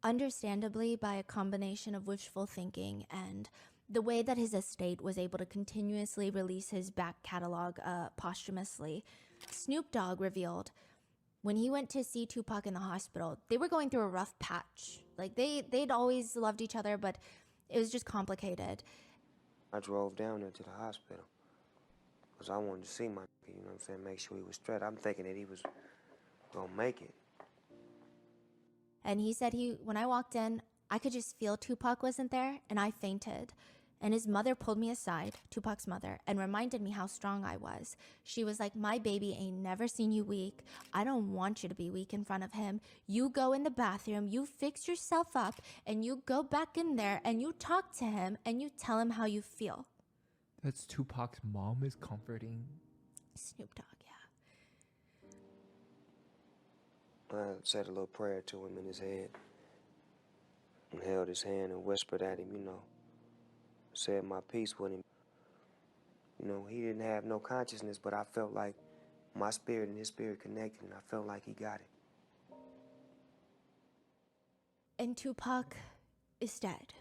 S2: understandably by a combination of wishful thinking and the way that his estate was able to continuously release his back catalog posthumously. Snoop Dogg revealed when he went to see Tupac in the hospital, they were going through a rough patch. Like they'd always loved each other, but it was just complicated.
S6: I drove down there to the hospital because I wanted to see my, you know what I'm saying, make sure he was straight. I'm thinking that he was gonna make it.
S2: And he said when I walked in, I could just feel Tupac wasn't there, and I fainted. And his mother pulled me aside, Tupac's mother, and reminded me how strong I was. She was like, my baby ain't never seen you weak. I don't want you to be weak in front of him. You go in the bathroom, you fix yourself up, and you go back in there, and you talk to him, and you tell him how you feel.
S3: That's Tupac's mom is comforting
S2: Snoop Dogg, yeah.
S6: I said a little prayer to him in his head and held his hand and whispered at him, you know, said my piece with him. You know, he didn't have no consciousness, but I felt like my spirit and his spirit connected, and I felt like he got it.
S2: And Tupac is dead.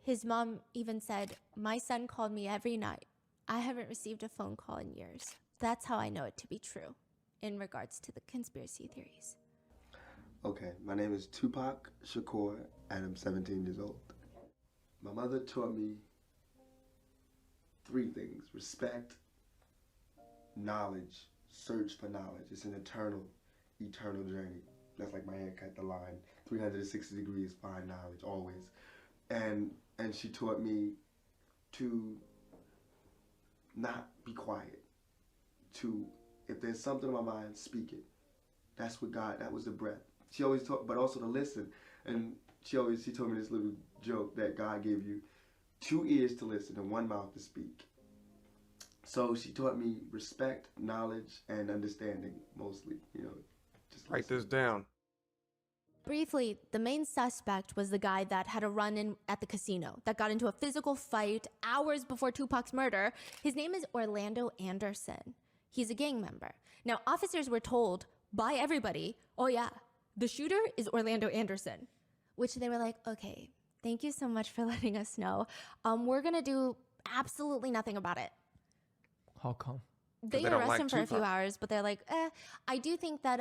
S2: His mom even said, my son called me every night. I haven't received a phone call in years. That's how I know it to be true in regards to the conspiracy theories.
S7: Okay, my name is Tupac Shakur, and I'm 17 years old. My mother taught me 3 things: respect, knowledge, search for knowledge. It's an eternal journey. That's like my haircut, the line, 360 degrees, find knowledge, always. And she taught me to not be quiet, to, if there's something in my mind, speak it. That's what God, that was the breath. She always taught, but also to listen. And she told me this little joke that God gave you 2 ears to listen and 1 mouth to speak. So she taught me respect, knowledge, and understanding, mostly, you know. Just
S1: Write this down.
S2: Briefly, the main suspect was the guy that had a run-in at the casino, that got into a physical fight hours before Tupac's murder. His name is Orlando Anderson. He's a gang member. Now, officers were told by everybody, oh yeah, the shooter is Orlando Anderson, which they were like, okay, thank you so much for letting us know. We're gonna do absolutely nothing about it.
S3: How come?
S2: They
S1: don't
S2: arrest
S1: like
S2: him for a few
S1: Tupac.
S2: hours, but they're like, I do think that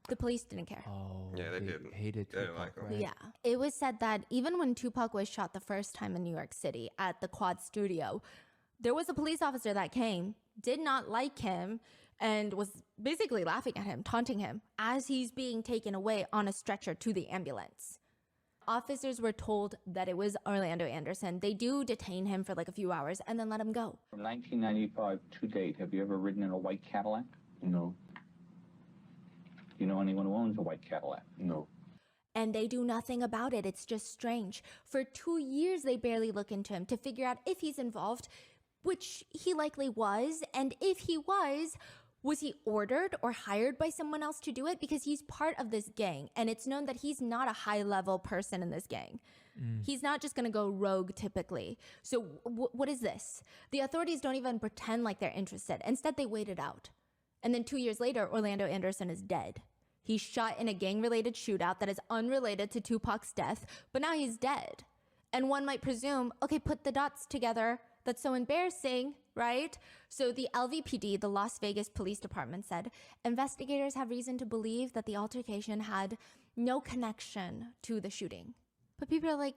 S2: the police didn't care.
S3: Oh,
S1: Yeah, they didn't.
S3: Hated
S1: They didn't
S3: Tupac,
S1: like him.
S3: right?
S2: Yeah. It was said that even when Tupac was shot the first time in New York City at the Quad Studio, there was a police officer that came, did not like him, and was basically laughing at him, taunting him as he's being taken away on a stretcher to the ambulance. Officers were told that it was Orlando Anderson. They do detain him for like a few hours and then let him go.
S8: From 1995 to date, have you ever ridden in a white Cadillac?
S9: No.
S8: Do you know anyone who owns a white Cadillac?
S9: No.
S2: And they do nothing about it. It's just strange. For 2 years, they barely look into him to figure out if he's involved, which he likely was. And if he was he ordered or hired by someone else to do it? Because he's part of this gang, and it's known that he's not a high-level person in this gang. He's not just going to go rogue typically. So what is this? The authorities don't even pretend like they're interested. Instead, they wait it out. And then 2 years later, Orlando Anderson is dead. He's shot in a gang-related shootout that is unrelated to Tupac's death, but now he's dead. And one might presume, okay, put the dots together. That's so embarrassing, right? So the LVPD, the Las Vegas Police Department, said investigators have reason to believe that the altercation had no connection to the shooting. But people are like,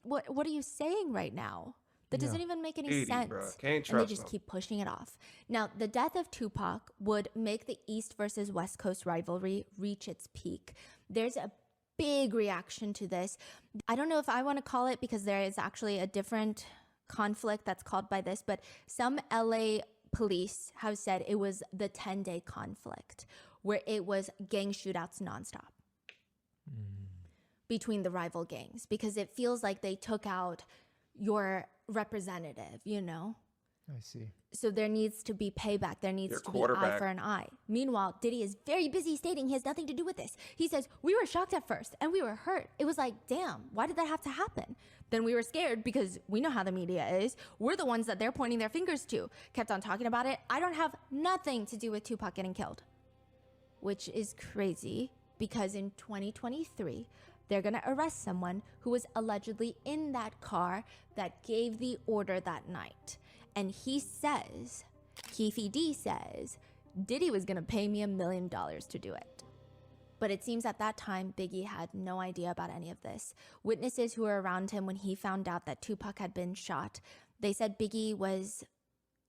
S2: what are you saying right now? That doesn't even make any
S1: Diddy,
S2: sense.
S1: bro. Can't
S2: And they
S1: trust
S2: just
S1: them.
S2: keep pushing it off. Now, the death of Tupac would make the East versus West Coast rivalry reach its peak. There's a big reaction to this. I don't know if I want to call it, because there is actually a different conflict that's called by this, but some LA police have said it was the 10-day conflict, where it was gang shootouts nonstop between the rival gangs, because it feels like they took out your representative, you know?
S3: I see.
S2: So there needs to be payback. There needs
S1: Your
S2: to be eye
S1: quarterback.
S2: for an eye. Meanwhile, Diddy is very busy stating he has nothing to do with this. He says, we were shocked at first and we were hurt. It was like, damn, why did that have to happen? Then we were scared because we know how the media is. We're the ones that they're pointing their fingers to. Kept on talking about it. I don't have nothing to do with Tupac getting killed. Which is crazy because in 2023, they're gonna arrest someone who was allegedly in that car that gave the order that night. And he says, Keffe D says, Diddy was gonna pay me $1 million to do it. But it seems at that time, Biggie had no idea about any of this. Witnesses who were around him when he found out that Tupac had been shot, they said Biggie was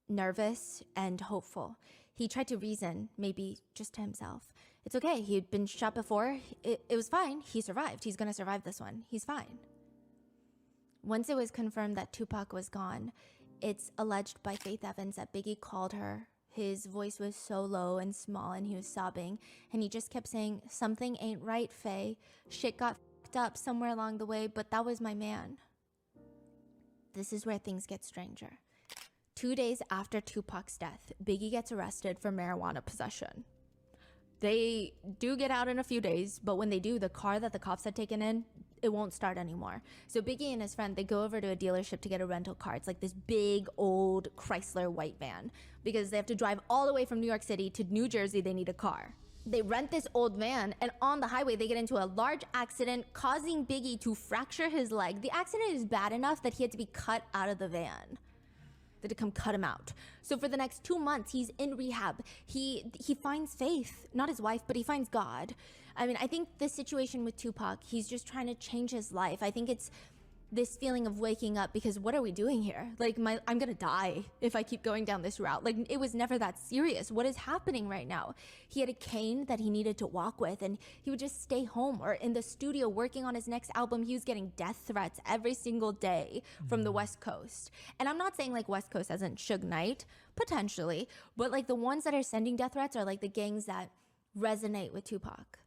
S2: nervous and hopeful. He tried to reason, maybe just to himself. It's okay, he'd been shot before, it was fine, he survived, he's gonna survive this one, he's fine. Once it was confirmed that Tupac was gone, it's alleged by Faith Evans that Biggie called her. His voice was so low and small and he was sobbing. And he just kept saying, something ain't right, Faye. Shit got fucked up somewhere along the way, but that was my man. This is where things get stranger. 2 days after Tupac's death, Biggie gets arrested for marijuana possession. They do get out in a few days, but when they do, the car that the cops had taken in, it won't start anymore. So Biggie and his friend, they go over to a dealership to get a rental car. It's like this big old Chrysler white van because they have to drive all the way from New York City to New Jersey. They need a car. They rent this old van, and on the highway, they get into a large accident, causing Biggie to fracture his leg. The accident is bad enough that he had to be cut out of the van. They had to come cut him out. So for the next 2 months, he's in rehab. He finds faith, not his wife, but he finds God. I mean, I think the situation with Tupac, he's just trying to change his life. I think it's this feeling of waking up because what are we doing here? Like, I'm gonna die if I keep going down this route. Like, it was never that serious. What is happening right now? He had a cane that he needed to walk with, and he would just stay home or in the studio working on his next album. He was getting death threats every single day from the West Coast. And I'm not saying like West Coast as in Suge Knight, potentially, but like the ones that are sending death threats are like the gangs that resonate with Tupac.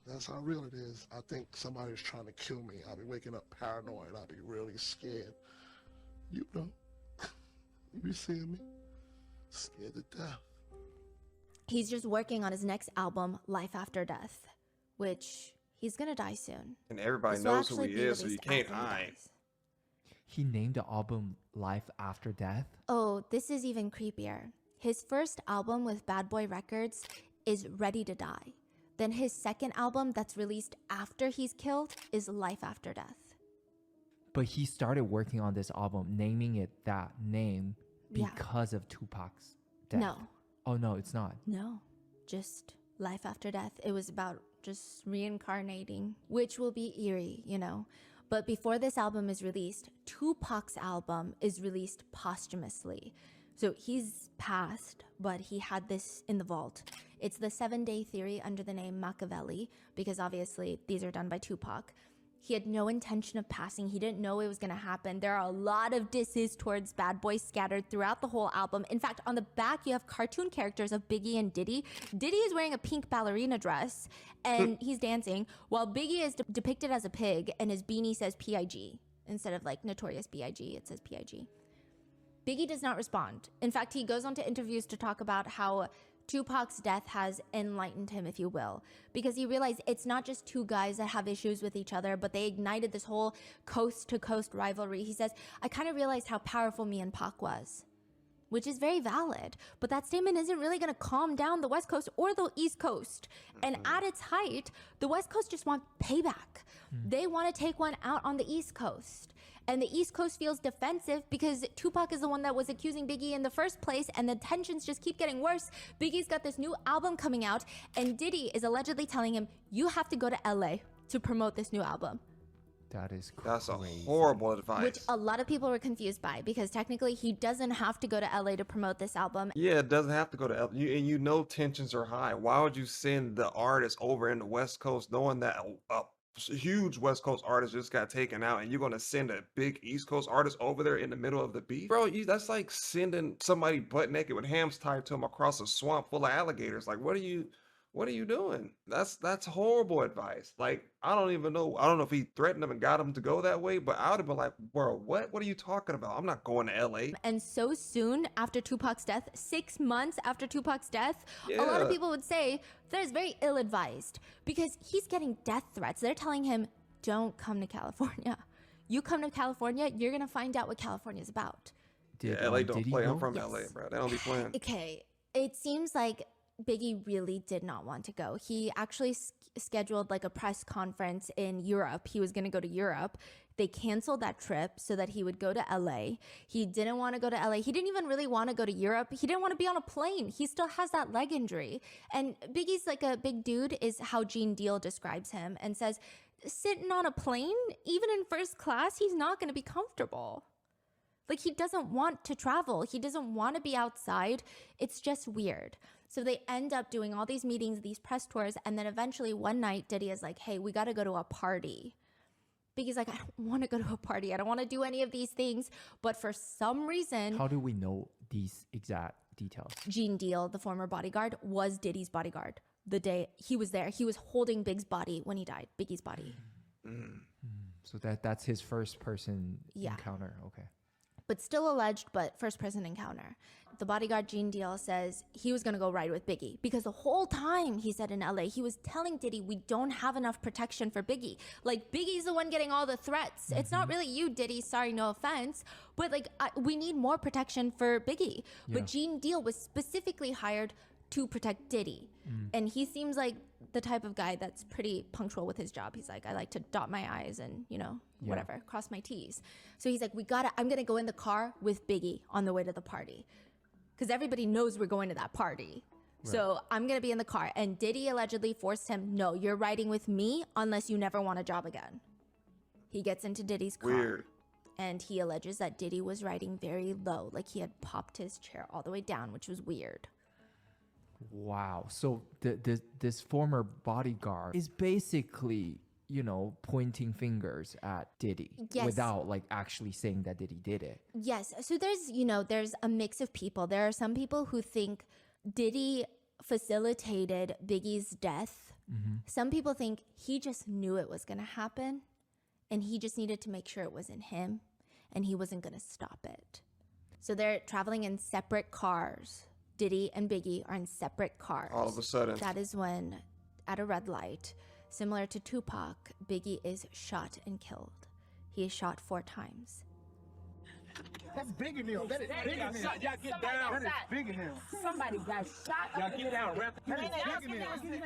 S9: That's how real it is. I think somebody's trying to kill me. I'll be waking up paranoid. I'll be really scared. You know, you be seeing me, scared to death.
S2: He's just working on his next album, Life After Death, which he's gonna die soon.
S1: And everybody
S2: This will
S1: knows who
S2: actually
S1: he
S2: be
S1: is, so you
S2: released
S1: can't
S2: after he
S1: hide.
S2: dies.
S3: He named the album Life After Death.
S2: Oh, this is even creepier. His first album with Bad Boy Records is Ready to Die. Then his second album that's released after he's killed is Life After Death.
S3: But he started working on this album, naming it that name
S2: Yeah.
S3: because of Tupac's death.
S2: No.
S3: Oh, no, it's not.
S2: No, just Life After Death. It was about just reincarnating, which will be eerie, you know. But before this album is released, Tupac's album is released posthumously. So he's passed, but he had this in the vault. It's the 7-day theory under the name Machiavelli, because obviously these are done by Tupac. He had no intention of passing. He didn't know it was gonna happen. There are a lot of disses towards Bad Boy scattered throughout the whole album. In fact, on the back, you have cartoon characters of Biggie and Diddy. Diddy is wearing a pink ballerina dress and he's dancing, while Biggie is depicted as a pig and his beanie says P.I.G. Instead of like Notorious B.I.G, it says P.I.G. Biggie does not respond. In fact, he goes on to interviews to talk about how Tupac's death has enlightened him, if you will, because he realized it's not just two guys that have issues with each other, but they ignited this whole coast-to-coast rivalry. He says, I kind of realized how powerful me and Pac was, which is very valid, but that statement isn't really going to calm down the West Coast or the East Coast. And at its height, the West Coast just want payback. They want to take one out on the East Coast. And the East Coast feels defensive because Tupac is the one that was accusing Biggie in the first place, and the tensions just keep getting worse. Biggie's got this new album coming out, and Diddy is allegedly telling him, you have to go to LA to promote this new album.
S3: That is crazy.
S1: That's a horrible advice.
S2: Which a lot of people were confused by, because technically he doesn't have to go to LA to promote this album.
S1: Yeah, it doesn't have to go to L. And you know tensions are high. Why would you send the artist over in the West Coast knowing that a huge West Coast artist just got taken out, and you're gonna send a big East Coast artist over there in the middle of the beef, bro. That's like sending somebody butt naked with hams tied to them across a swamp full of alligators. Like, what are you doing? That's horrible advice. Like, I don't even know. I don't know if he threatened him and got him to go that way, but I would have been like, bro, what are you talking about? I'm not going to LA.
S2: And so soon after Tupac's death, 6 months after Tupac's death, a lot of
S1: Yeah.
S2: people would say that is very ill-advised because he's getting death threats. They're telling him, don't come to California. You come to California, you're gonna find out what California's about.
S1: Yeah, LA don't
S3: Diddy
S1: play. I'm
S3: go?
S1: from
S2: Yes.
S1: LA, bro. They don't be playing.
S2: Okay, it seems like Biggie really did not want to go. He actually scheduled like a press conference in Europe. He was going to go to Europe. They canceled that trip so that he would go to LA. He didn't want to go to LA. He didn't even really want to go to Europe. He didn't want to be on a plane. He still has that leg injury. And Biggie's like a big dude is how Gene Deal describes him and says, sitting on a plane, even in first class, he's not going to be comfortable. Like, he doesn't want to travel. He doesn't want to be outside. It's just weird. So they end up doing all these meetings, these press tours, and then eventually one night, Diddy is like, hey, we got to go to a party. Biggie's like, I don't want to go to a party. I don't want to do any of these things. But for some reason,
S3: How do we know these exact details?
S2: Gene Deal, the former bodyguard, was Diddy's bodyguard the day he was there. He was holding Big's body when he died, Biggie's body.
S3: So that's his first person
S2: Yeah.
S3: encounter. Okay.
S2: But still alleged, but first person encounter. The bodyguard Gene Deal says he was gonna go ride with Biggie because the whole time he said in LA, he was telling Diddy, we don't have enough protection for Biggie. Like, Biggie's the one getting all the threats. It's not really you, Diddy, sorry, no offense. But like, we need more protection for Biggie.
S3: Yeah.
S2: But Gene Deal was specifically hired to protect Diddy. And he seems like the type of guy that's pretty punctual with his job. He's like, I like to dot my I's and, you know,
S3: Yeah.
S2: whatever, cross my T's. So he's like, I'm gonna go in the car with Biggie on the way to the party. Because everybody knows we're going to that party. So I'm gonna be in the car. And Diddy allegedly forced him, no, you're riding with me unless you never want a job again. He gets into Diddy's car.
S1: Weird.
S2: And he alleges that Diddy was riding very low, like he had popped his chair all the way down, which was weird.
S3: Wow. So this former bodyguard is basically, you know, pointing fingers at Diddy
S2: Yes.
S3: without like actually saying that Diddy did it.
S2: Yes. So there's a mix of people. There are some people who think Diddy facilitated Biggie's death. Some people think he just knew it was going to happen and he just needed to make sure it wasn't him and he wasn't going to stop it. So they're traveling in separate cars. Diddy and Biggie are in separate cars.
S1: All of a sudden.
S2: That is when, at a red light, similar to Tupac, Biggie is shot and killed. He is shot 4 times.
S10: That's bigger than him. That is bigger than him. Y'all get down. That is bigger than him. Somebody got shot. Y'all get down, rep. That is bigger than him.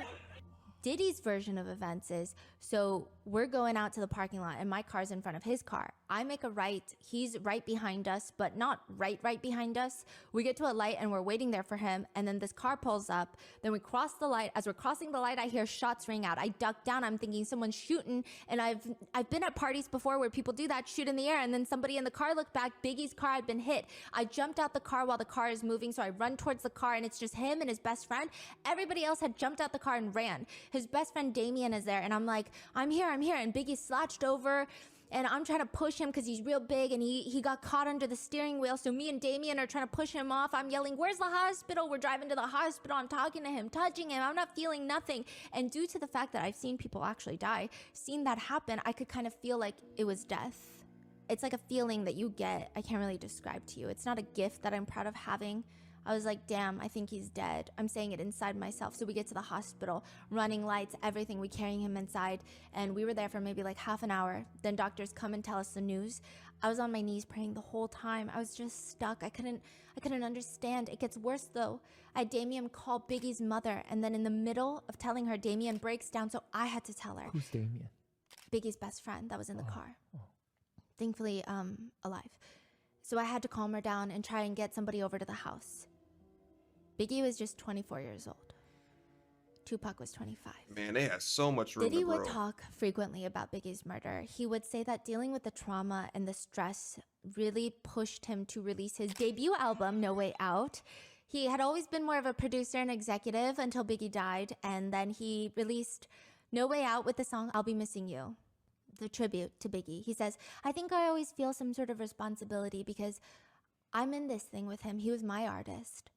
S2: Diddy's version of events is, so we're going out to the parking lot and my car's in front of his car. I make a right, he's right behind us, but not right behind us. We get to a light and we're waiting there for him. And then this car pulls up, then we cross the light. As we're crossing the light, I hear shots ring out. I duck down, I'm thinking someone's shooting. And I've been at parties before where people do that, shoot in the air. And then somebody in the car looked back, Biggie's car had been hit. I jumped out the car while the car is moving. So I run towards the car and it's just him and his best friend. Everybody else had jumped out the car and ran. His best friend Damien is there and I'm like, I'm here. And Biggie slouched over and I'm trying to push him because he's real big and he got caught under the steering wheel. So me and Damien are trying to push him off. I'm yelling, where's the hospital? We're driving to the hospital. I'm talking to him, touching him. I'm not feeling nothing. And due to the fact that I've seen people actually die, seen that happen, I could kind of feel like it was death. It's like a feeling that you get. I can't really describe to you. It's not a gift that I'm proud of having. I was like, damn, I think he's dead. I'm saying it inside myself. So we get to the hospital, running lights, everything. We carrying him inside. And we were there for maybe like half an hour. Then doctors come and tell us the news. I was on my knees praying the whole time. I was just stuck. I couldn't understand. It gets worse though. I had Damien call Biggie's mother. And then in the middle of telling her, Damien breaks down. So I had to tell her.
S3: Who's Damien?
S2: Biggie's best friend that was in the car. Thankfully, alive. So I had to calm her down and try and get somebody over to the house. Biggie was just 24 years old. Tupac was 25.
S1: Man, they had so much room
S2: Diddy
S1: to grow.
S2: would talk frequently about Biggie's murder. He would say that dealing with the trauma and the stress really pushed him to release his debut album, No Way Out. He had always been more of a producer and executive until Biggie died, and then he released No Way Out with the song I'll Be Missing You, the tribute to Biggie. He says, I think I always feel some sort of responsibility because I'm in this thing with him. He was my artist.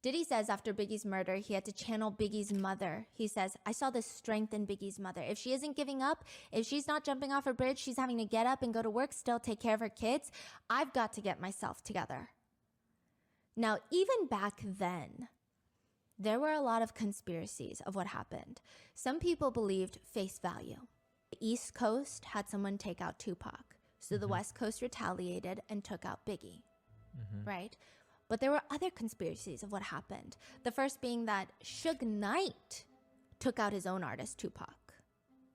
S2: Diddy says after Biggie's murder, he had to channel Biggie's mother. He says, I saw the strength in Biggie's mother. If she isn't giving up, if she's not jumping off a bridge, she's having to get up and go to work, still take care of her kids. I've got to get myself together. Now, even back then, there were a lot of conspiracies of what happened. Some people believed face value. The East Coast had someone take out Tupac. So the West Coast retaliated and took out Biggie, right? But there were other conspiracies of what happened. The first being that Suge Knight took out his own artist, Tupac.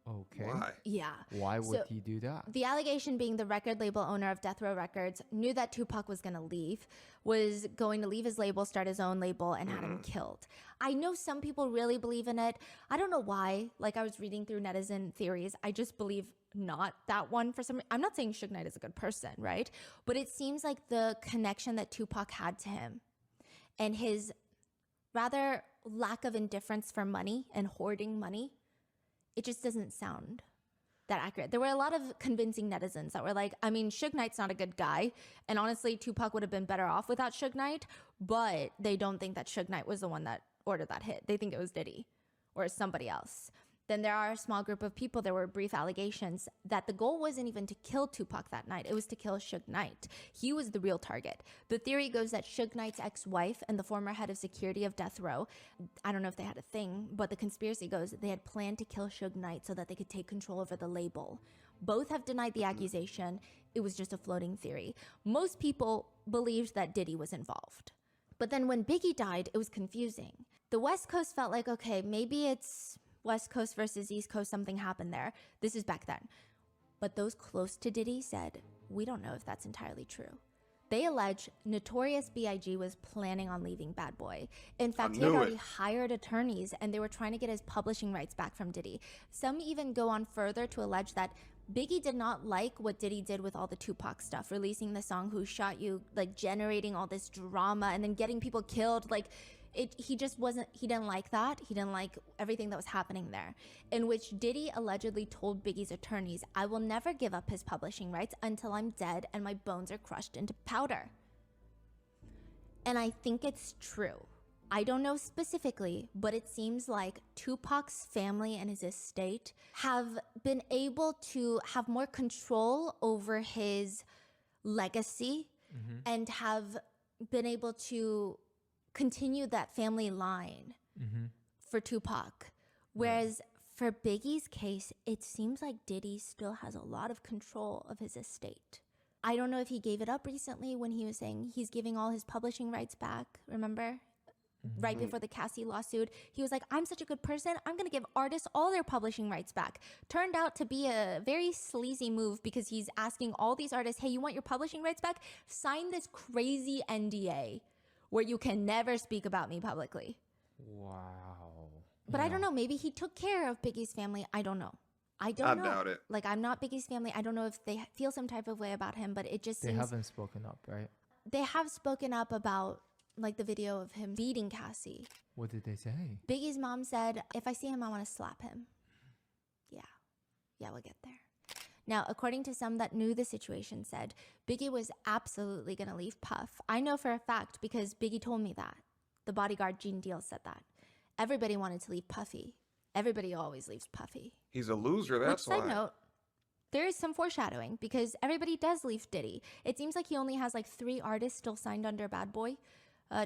S3: Okay.
S1: Why?
S2: Yeah.
S3: Why would
S2: So
S3: he do that?
S2: the allegation being the record label owner of Death Row Records knew that Tupac was going to leave, was going to leave his label, start his own label, and had him killed. I know some people really believe in it. I don't know why. Like, I was reading through netizen theories. I just believe not that one for some. I'm not saying Suge Knight is a good person, right? But it seems like the connection that Tupac had to him and his rather lack of indifference for money and hoarding money, it just doesn't sound that accurate. There were a lot of convincing netizens that were like, I mean, Suge Knight's not a good guy. And honestly, Tupac would have been better off without Suge Knight. But they don't think that Suge Knight was the one that ordered that hit. They think it was Diddy or somebody else. Then there are a small group of people, there were brief allegations that the goal wasn't even to kill Tupac that night. It was to kill Suge Knight. He was the real target. The theory goes that Suge Knight's ex-wife and the former head of security of Death Row, I don't know if they had a thing, but the conspiracy goes that they had planned to kill Suge Knight so that they could take control over the label. Both have denied the accusation. It was just a floating theory. Most people believed that Diddy was involved. But then when Biggie died, it was confusing. The West Coast felt like, okay, maybe it's West Coast versus East Coast, something happened there. This is back then. But those close to Diddy said, we don't know if that's entirely true. They allege Notorious B.I.G. was planning on leaving Bad Boy. In fact, he had already hired attorneys and they were trying to get his publishing rights back from Diddy. Some even go on further to allege that Biggie did not like what Diddy did with all the Tupac stuff, releasing the song Who Shot You, like generating all this drama and then getting people killed. Like, he just wasn't, he didn't like that. He didn't like everything that was happening there, in which Diddy allegedly told Biggie's attorneys, I will never give up his publishing rights until I'm dead and my bones are crushed into powder. And I think it's true. I don't know specifically, but it seems like Tupac's family and his estate have been able to have more control over his legacy and have been able to continue that family line for Tupac. Whereas for Biggie's case, it seems like Diddy still has a lot of control of his estate. I don't know if he gave it up recently when he was saying he's giving all his publishing rights back, remember? Right before the Cassie lawsuit, he was like, I'm such a good person, I'm gonna give artists all their publishing rights back. Turned out to be a very sleazy move because he's asking all these artists, hey, you want your publishing rights back? Sign this crazy NDA where you can never speak about me publicly.
S3: Wow.
S2: But I don't know, maybe he took care of Biggie's family. I don't know. I don't know.
S1: I doubt it.
S2: Like, I'm not Biggie's family. I don't know if they feel some type of way about him, but it just
S3: They
S2: seems...
S3: haven't spoken up, right?
S2: They have spoken up about, like, the video of him beating Cassie.
S3: What did they say?
S2: Biggie's mom said, if I see him, I want to slap him. Yeah, we'll get there. Now, according to some that knew the situation said, Biggie was absolutely going to leave Puff. I know for a fact because Biggie told me that. The bodyguard Gene Deal said that. Everybody wanted to leave Puffy. Everybody always leaves Puffy.
S1: He's a loser, that's
S2: Which,
S1: why.
S2: side note, there is some foreshadowing because everybody does leave Diddy. It seems like he only has like 3 artists still signed under Bad Boy.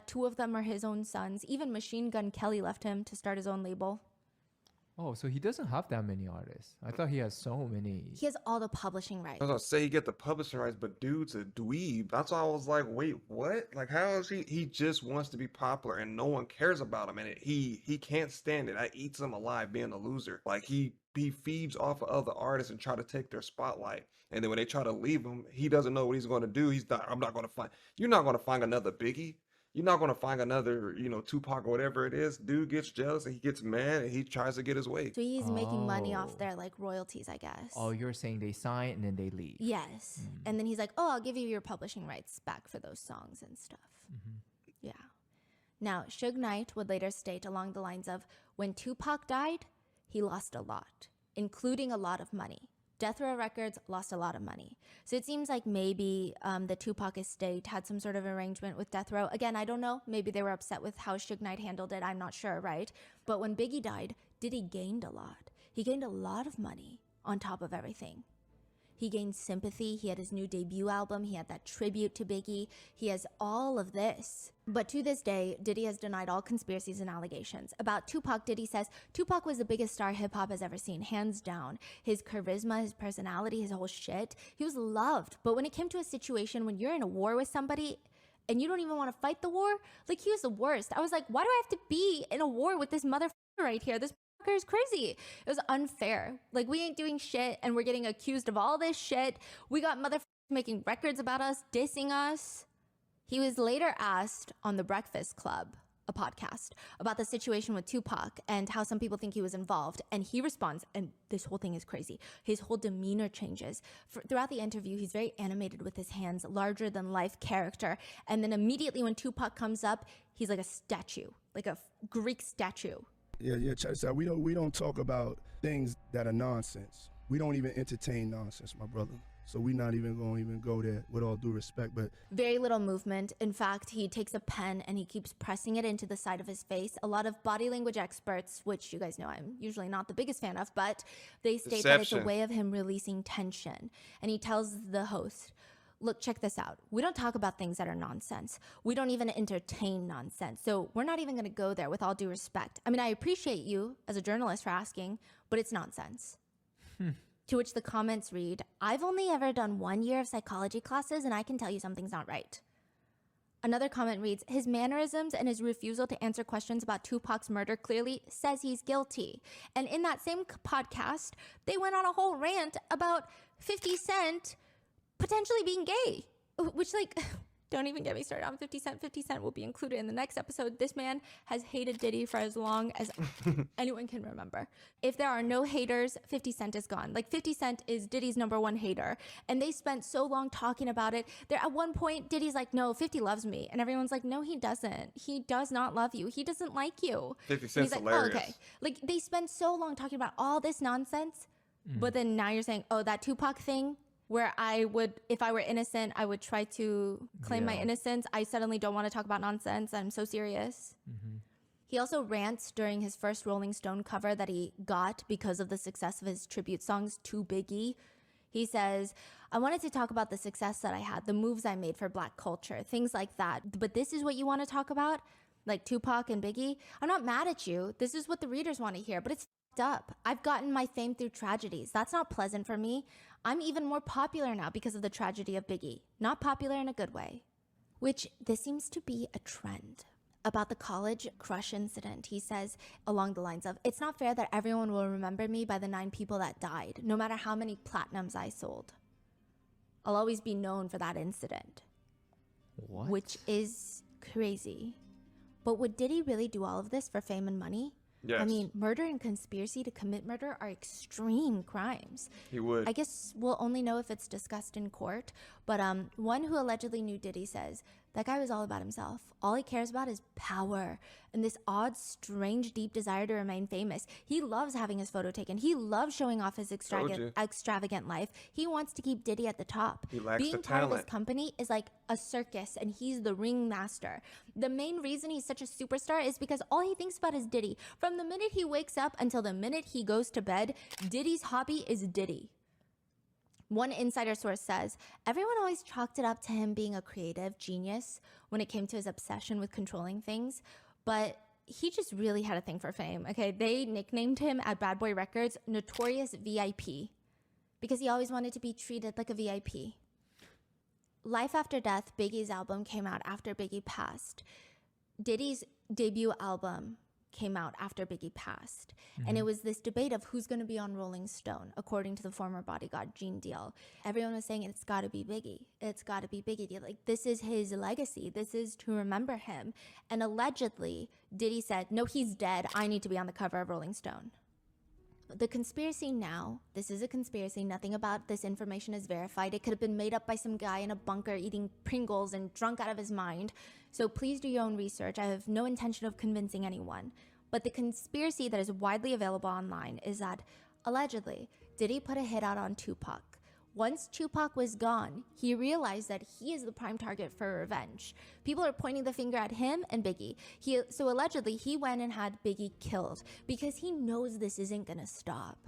S2: 2 of them are his own sons. Even Machine Gun Kelly left him to start his own label.
S3: Oh, so he doesn't have that many artists. I thought he has so many.
S2: He has all the publishing rights.
S1: I was gonna say he get the publishing rights, but dude's a dweeb. That's why I was like, wait, what? Like, how is he? He just wants to be popular, and no one cares about him, and he can't stand it. That eats him alive, being a loser. Like he feeds off of other artists and try to take their spotlight, and then when they try to leave him, he doesn't know what he's going to do. He's not. I'm not going to find. You're not going to find another Biggie. You're not going to find another, Tupac or whatever it is. Dude gets jealous and he gets mad and he tries to get his way.
S2: So he's making money off their like royalties, I guess.
S3: Oh, you're saying they sign and then they leave.
S2: Yes. And then he's like, oh, I'll give you your publishing rights back for those songs and stuff. Yeah. Now, Suge Knight would later state along the lines of, when Tupac died, he lost a lot, including a lot of money. Death Row Records lost a lot of money. So it seems like maybe the Tupac estate had some sort of arrangement with Death Row. Again, I don't know. Maybe they were upset with how Suge Knight handled it. I'm not sure, right? But when Biggie died, Diddy gained a lot. He gained a lot of money on top of everything. He gained sympathy. He had his new debut album. He had that tribute to Biggie. He has all of this. But to this day, Diddy has denied all conspiracies and allegations. About Tupac, Diddy says, Tupac was the biggest star hip-hop has ever seen, hands down. His charisma, his personality, his whole shit. He was loved. But when it came to a situation when you're in a war with somebody and you don't even want to fight the war, like, he was the worst. I was like, why do I have to be in a war with this motherfucker right here? This is crazy. It was unfair. Like, we ain't doing shit and we're getting accused of all this shit. We got motherfuckers making records about us, dissing us. He was later asked on The Breakfast Club, a podcast, about the situation with Tupac and how some people think he was involved. And he responds, and this whole thing is crazy. His whole demeanor changes. Throughout the interview, he's very animated with his hands, larger than life character. And then immediately when Tupac comes up, he's like a statue, like a Greek statue.
S11: Yeah, check this out. We don't talk about things that are nonsense. We don't even entertain nonsense, my brother. So we're not even going to go there, with all due respect. But
S2: very little movement. In fact, he takes a pen and he keeps pressing it into the side of his face. A lot of body language experts, which you guys know I'm usually not the biggest fan of, but they state that it's a way of him releasing tension. And he tells the host, look, check this out. We don't talk about things that are nonsense. We don't even entertain nonsense. So we're not even going to go there, with all due respect. I mean, I appreciate you as a journalist for asking, but it's nonsense. To which the comments read, I've only ever done 1 year of psychology classes and I can tell you something's not right. Another comment reads, his mannerisms and his refusal to answer questions about Tupac's murder clearly says he's guilty. And in that same podcast, they went on a whole rant about 50 Cent potentially being gay, which, like, don't even get me started on 50 Cent. 50 Cent will be included in the next episode. This man has hated Diddy for as long as anyone can remember. If there are no haters, 50 Cent is gone. Like, 50 Cent is Diddy's #1 hater. And they spent so long talking about it. There, at one point, Diddy's like, no, 50 loves me. And everyone's like, no, he doesn't. He does not love you. He doesn't like you.
S1: 50 Cent's
S2: like,
S1: hilarious.
S2: oh, okay. Like, they spend so long talking about all this nonsense. But then now you're saying, oh, that Tupac thing, where I would, if I were innocent, I would try to claim my innocence. I suddenly don't want to talk about nonsense. I'm so serious. He also rants during his first Rolling Stone cover that he got because of the success of his tribute songs to Biggie. He says, I wanted to talk about the success that I had, the moves I made for Black culture, things like that. But this is what you want to talk about? Like Tupac and Biggie? I'm not mad at you. This is what the readers want to hear, but it's up. I've gotten my fame through tragedies. That's not pleasant for me. I'm even more popular now because of the tragedy of Biggie. Not popular in a good way. Which, this seems to be a trend. About the college crush incident, he says along the lines of, it's not fair that everyone will remember me by the 9 people that died, no matter how many platinums I sold. I'll always be known for that incident.
S3: What?
S2: Which is crazy. But would Diddy really do all of this for fame and money?
S1: Yes.
S2: I mean, murder and conspiracy to commit murder are extreme crimes.
S1: He would.
S2: I guess we'll only know if it's discussed in court. But one who allegedly knew Diddy says, that guy was all about himself. All he cares about is power and this odd, strange, deep desire to remain famous. He loves having his photo taken. He loves showing off his extravagant life. He wants to keep Diddy at the top.
S1: He lacks
S2: Being
S1: the
S2: part of
S1: talent.
S2: this company is like a circus, and he's the ringmaster. The main reason he's such a superstar is because all he thinks about is Diddy. From the minute he wakes up until the minute he goes to bed, Diddy's hobby is Diddy. One insider source says, everyone always chalked it up to him being a creative genius when it came to his obsession with controlling things, but he just really had a thing for fame, okay? They nicknamed him at Bad Boy Records Notorious VIP because he always wanted to be treated like a VIP. Life After Death, Biggie's album, came out after Biggie passed. Diddy's debut album came out after Biggie passed. And it was this debate of who's going to be on Rolling Stone, according to the former bodyguard, Gene Deal. Everyone was saying, it's got to be Biggie. It's got to be Biggie. Like, this is his legacy. This is to remember him. And allegedly, Diddy said, no, he's dead. I need to be on the cover of Rolling Stone. The conspiracy now, this is a conspiracy. Nothing about this information is verified. It could have been made up by some guy in a bunker eating Pringles and drunk out of his mind. So please do your own research. I have no intention of convincing anyone. But the conspiracy that is widely available online is that allegedly Diddy put a hit out on Tupac. Once Tupac was gone, he realized that he is the prime target for revenge. People are pointing the finger at him and Biggie. So allegedly, he went and had Biggie killed because he knows this isn't gonna stop.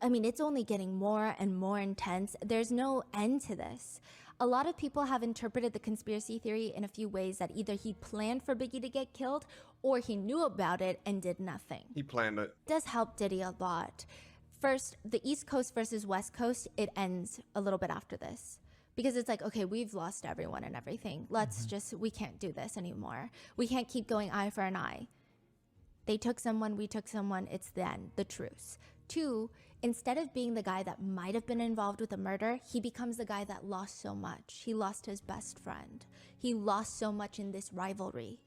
S2: I mean, it's only getting more and more intense. There's no end to this. A lot of people have interpreted the conspiracy theory in a few ways, that either he planned for Biggie to get killed or he knew about it and did nothing.
S1: He planned it.
S2: It does help Diddy a lot. First, the East Coast versus West Coast, it ends a little bit after this. Because it's like, okay, we've lost everyone and everything. We can't do this anymore. We can't keep going eye for an eye. They took someone, we took someone, it's then the truce. 2, instead of being the guy that might have been involved with a murder, he becomes the guy that lost so much. He lost his best friend. He lost so much in this rivalry.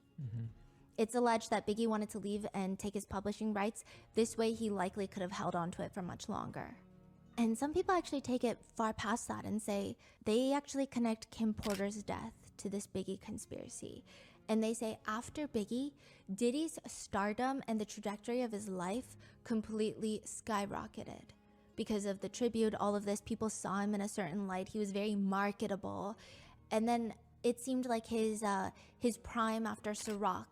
S2: It's alleged that Biggie wanted to leave and take his publishing rights. This way, he likely could have held on to it for much longer. And some people actually take it far past that and say they actually connect Kim Porter's death to this Biggie conspiracy. And they say after Biggie, Diddy's stardom and the trajectory of his life completely skyrocketed. Because of the tribute, all of this, people saw him in a certain light. He was very marketable. And then it seemed like his prime after Ciroc,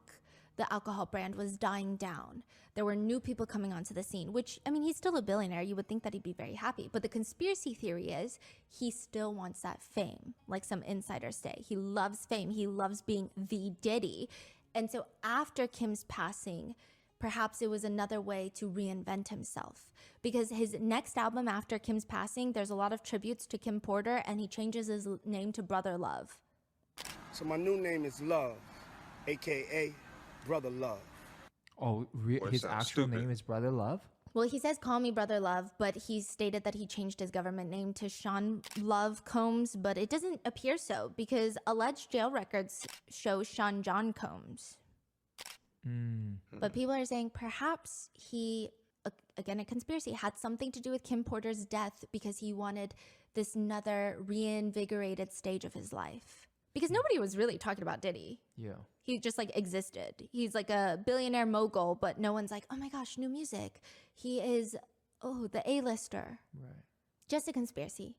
S2: the alcohol brand, was dying down. There were new people coming onto the scene, which, I mean, he's still a billionaire. You would think that he'd be very happy. But the conspiracy theory is he still wants that fame, like some insiders say. He loves fame. He loves being the Diddy. And so after Kim's passing, perhaps it was another way to reinvent himself. Because his next album after Kim's passing, there's a lot of tributes to Kim Porter, and he changes his name to Brother Love.
S12: So my new name is Love, a.k.a. Brother Love.
S3: Oh, his actual name is Brother Love?
S2: Well, he says, call me Brother Love, but he stated that he changed his government name to Sean Love Combs, but it doesn't appear so because alleged jail records show Sean John Combs. But people are saying perhaps he, again, a conspiracy, had something to do with Kim Porter's death because he wanted this another reinvigorated stage of his life. Because nobody was really talking about Diddy.
S3: Yeah.
S2: He just like existed. He's like a billionaire mogul, but no one's like, oh my gosh, new music. He is, the A-lister.
S3: Right.
S2: Just a conspiracy.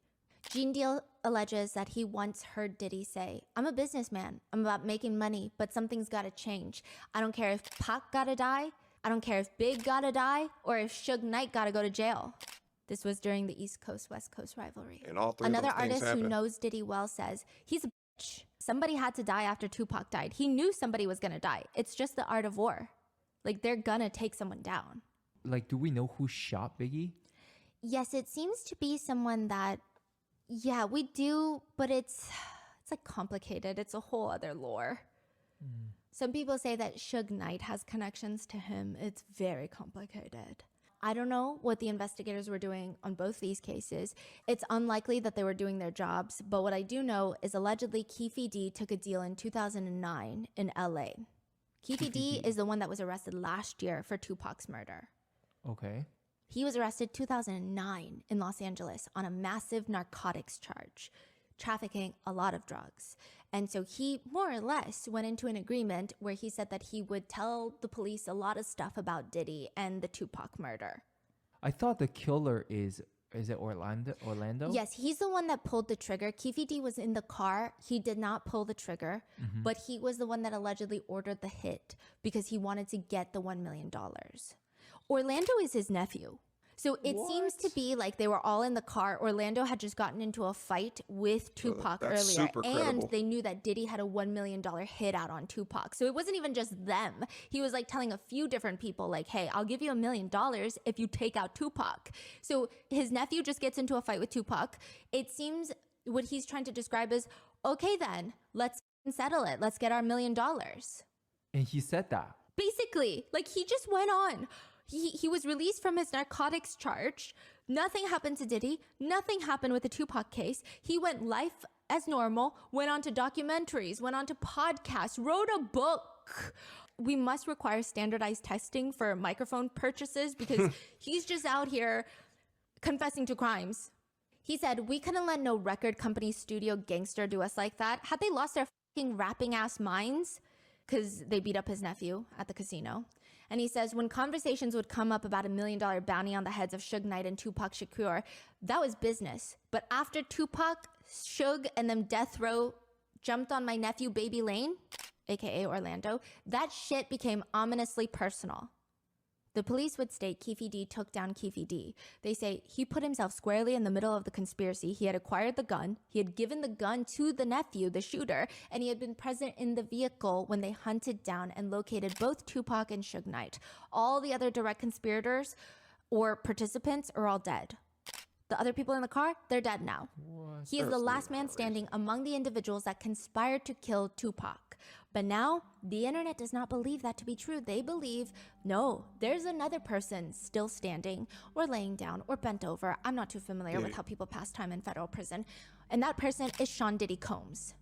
S2: Gene Deal alleges that he once heard Diddy say, I'm a businessman. I'm about making money, but something's got to change. I don't care if Pac got to die. I don't care if Big got to die or if Suge Knight got to go to jail. This was during the East Coast, West Coast rivalry.
S1: And all three
S2: Another
S1: of those things
S2: artist
S1: happened.
S2: who knows Diddy well says, he's a bitch. Somebody had to die after Tupac died. He knew somebody was going to die. It's just the art of war. Like, they're going to take someone down.
S3: Like, do we know who shot Biggie?
S2: Yes, it seems to be someone that, yeah, we do, but it's like complicated. It's a whole other lore. Some people say that Suge Knight has connections to him. It's very complicated. I don't know what the investigators were doing on both these cases. It's unlikely that they were doing their jobs, but what I do know is allegedly Keffe D took a deal in 2009 in LA. Keffe D is the one that was arrested last year for Tupac's murder.
S3: Okay.
S2: He was arrested 2009 in Los Angeles on a massive narcotics charge, trafficking a lot of drugs. And so he more or less went into an agreement where he said that he would tell the police a lot of stuff about Diddy and the Tupac murder.
S3: I thought the killer is it Orlando?
S2: Yes, he's the one that pulled the trigger. Keffe D was in the car. He did not pull the trigger, but he was the one that allegedly ordered the hit because he wanted to get the $1 million. Orlando is his nephew. So it seems to be like they were all in the car. Orlando had just gotten into a fight with Tupac earlier. And they knew that Diddy had a $1 million hit out on Tupac. So it wasn't even just them. He was like telling a few different people like, hey, I'll give you $1 million if you take out Tupac. So his nephew just gets into a fight with Tupac. It seems what he's trying to describe is, okay then, let's settle it. Let's get our $1 million.
S3: And he said that.
S2: Basically, like he just went on. He was released from his narcotics charge. Nothing happened to Diddy. Nothing happened with the Tupac case. He went life as normal, went on to documentaries, went on to podcasts, wrote a book. We must require standardized testing for microphone purchases because he's just out here confessing to crimes. He said, we couldn't let no record company studio gangster do us like that. Had they lost their fucking rapping ass minds? Because they beat up his nephew at the casino. And he says, when conversations would come up about $1 million bounty on the heads of Suge Knight and Tupac Shakur, that was business. But after Tupac, Suge, and them Death Row jumped on my nephew Baby Lane, aka Orlando, that shit became ominously personal. The police would state Keffe D took down Keffe D. They say he put himself squarely in the middle of the conspiracy. He had acquired the gun. He had given the gun to the nephew, the shooter, and he had been present in the vehicle when they hunted down and located both Tupac and Suge Knight. All the other direct conspirators or participants are all dead. The other people in the car, they're dead now.
S3: What?
S2: He is the last man standing among the individuals that conspired to kill Tupac. But now, the internet does not believe that to be true. They believe, no, there's another person still standing or laying down or bent over. I'm not too familiar with how people pass time in federal prison. And that person is Sean Diddy Combs.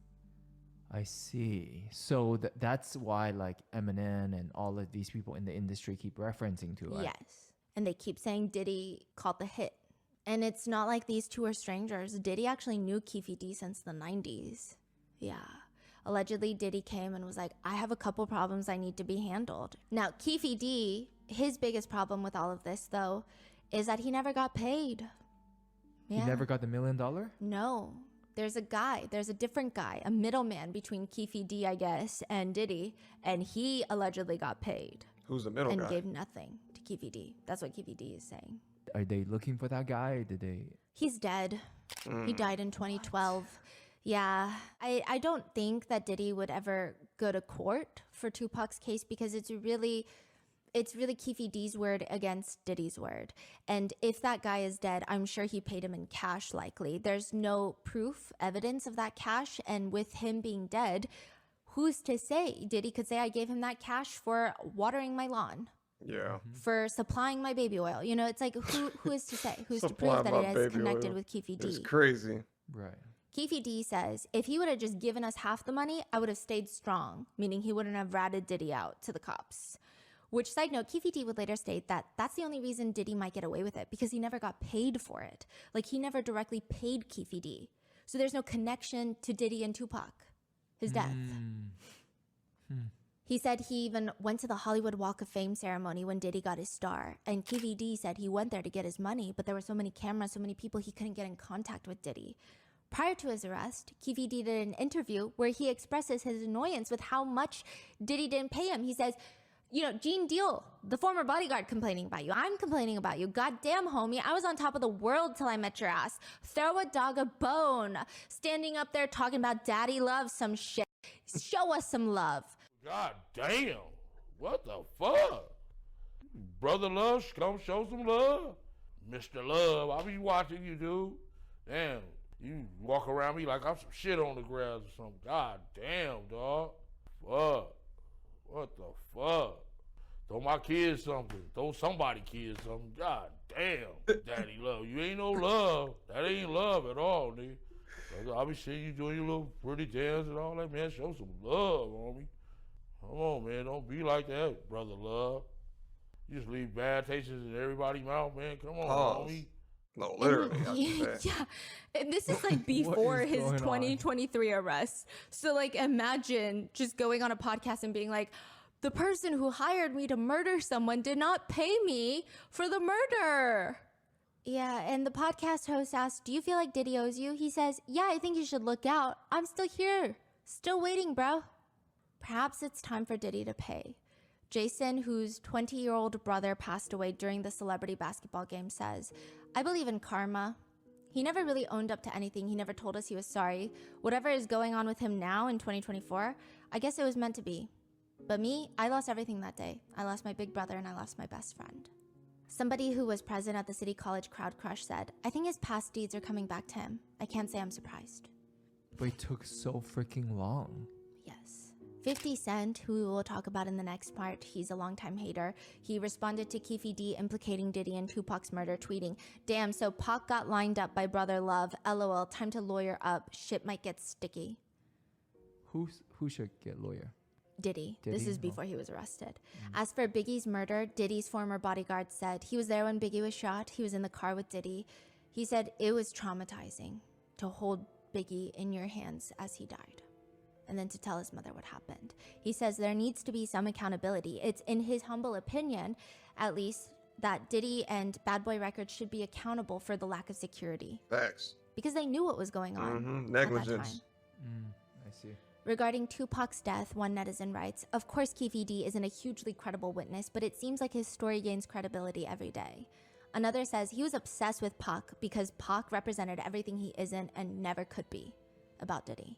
S3: I see. So that's why like Eminem and all of these people in the industry keep referencing to it.
S2: Yes. And they keep saying Diddy called the hit. And it's not like these two are strangers. Diddy actually knew Keffe D since the 90s. Yeah. Allegedly, Diddy came and was like, I have a couple problems I need to be handled. Now, Keffe D, his biggest problem with all of this, though, is that he never got paid.
S3: Yeah. He never got the $1 million?
S2: No. There's a different guy, a middleman between Keffe D, I guess, and Diddy, and he allegedly got paid.
S1: Who's the middle guy?
S2: And gave nothing to Keffe D. That's what Keffe D is saying.
S3: Are they looking for that guy? Did they? He's
S2: dead. He died in 2012. What? Yeah, I don't think that Diddy would ever go to court for Tupac's case because it's really Keffe D's word against Diddy's word. And if that guy is dead, I'm sure he paid him in cash likely. There's no evidence of that cash. And with him being dead, who's to say? Diddy could say, I gave him that cash for watering my lawn.
S1: Yeah.
S2: For supplying my baby oil. You know, it's like, who is to say? Who's to prove that it is connected with Keffe D?
S1: It's crazy.
S3: Right.
S2: Keffe D says, if he would have just given us half the money, I would have stayed strong, meaning he wouldn't have ratted Diddy out to the cops. Which, side note, Keffe D would later state that that's the only reason Diddy might get away with it, because he never got paid for it. Like, he never directly paid Keffe D. So there's no connection to Diddy and Tupac, his death. He said he even went to the Hollywood Walk of Fame ceremony when Diddy got his star. And Keffe D said he went there to get his money, but there were so many cameras, so many people, he couldn't get in contact with Diddy. Prior to his arrest, Keffe D did an interview where he expresses his annoyance with how much Diddy didn't pay him. He says, you know, Gene Deal, the former bodyguard, complaining about you. I'm complaining about you. Goddamn, homie, I was on top of the world till I met your ass. Throw a dog a bone. Standing up there talking about daddy love some shit. Show us some love.
S13: God damn. What the fuck? Brother Love, come show some love. Mr. Love, I be watching you, dude. Damn, you walk around me like I'm some shit on the grass or something. God damn, dog. Fuck. What the fuck? Throw my kids something. Throw somebody kids something. God damn, daddy love. You ain't no love. That ain't love at all, nigga. I be seeing you doing your little pretty dance and all that, man. Show some love, homie. Come on, man. Don't be like that, brother love. You just leave bad tastes in everybody's mouth, man. Come on, homie.
S1: No, literally.
S2: Yeah. And this is like before his 2023 arrest. So like imagine just going on a podcast and being like, the person who hired me to murder someone did not pay me for the murder. Yeah, and the podcast host asked, do you feel like Diddy owes you? He says, yeah, I think you should look out. I'm still here. Still waiting, bro. Perhaps it's time for Diddy to pay. Jason, whose 20-year-old brother passed away during the celebrity basketball game, says, I believe in karma. He never really owned up to anything. He never told us he was sorry. Whatever is going on with him now in 2024, I guess it was meant to be. But me, I lost everything that day. I lost my big brother and I lost my best friend. Somebody who was present at the City College crowd crush said, I think his past deeds are coming back to him. I can't say I'm surprised.
S3: But it took so freaking long.
S2: Yes. 50 Cent, who we will talk about in the next part, he's a longtime hater. He responded to Keffe D implicating Diddy in Tupac's murder, tweeting, damn, so Pac got lined up by Brother Love. LOL, time to lawyer up. Shit might get sticky.
S3: Who should get lawyer?
S2: Diddy. This is before he was arrested. As for Biggie's murder, Diddy's former bodyguard said he was there when Biggie was shot. He was in the car with Diddy. He said it was traumatizing to hold Biggie in your hands as he died. and then to tell his mother what happened. He says there needs to be some accountability. It's in his humble opinion, at least, that Diddy and Bad Boy Records should be accountable for the lack of security.
S1: Facts.
S2: Because they knew what was going on.
S1: Negligence.
S2: At that time.
S3: I see.
S2: Regarding Tupac's death, one netizen writes, of course Keffe D isn't a hugely credible witness, but it seems like his story gains credibility every day. Another says he was obsessed with Pac because Pac represented everything he isn't and never could be about Diddy.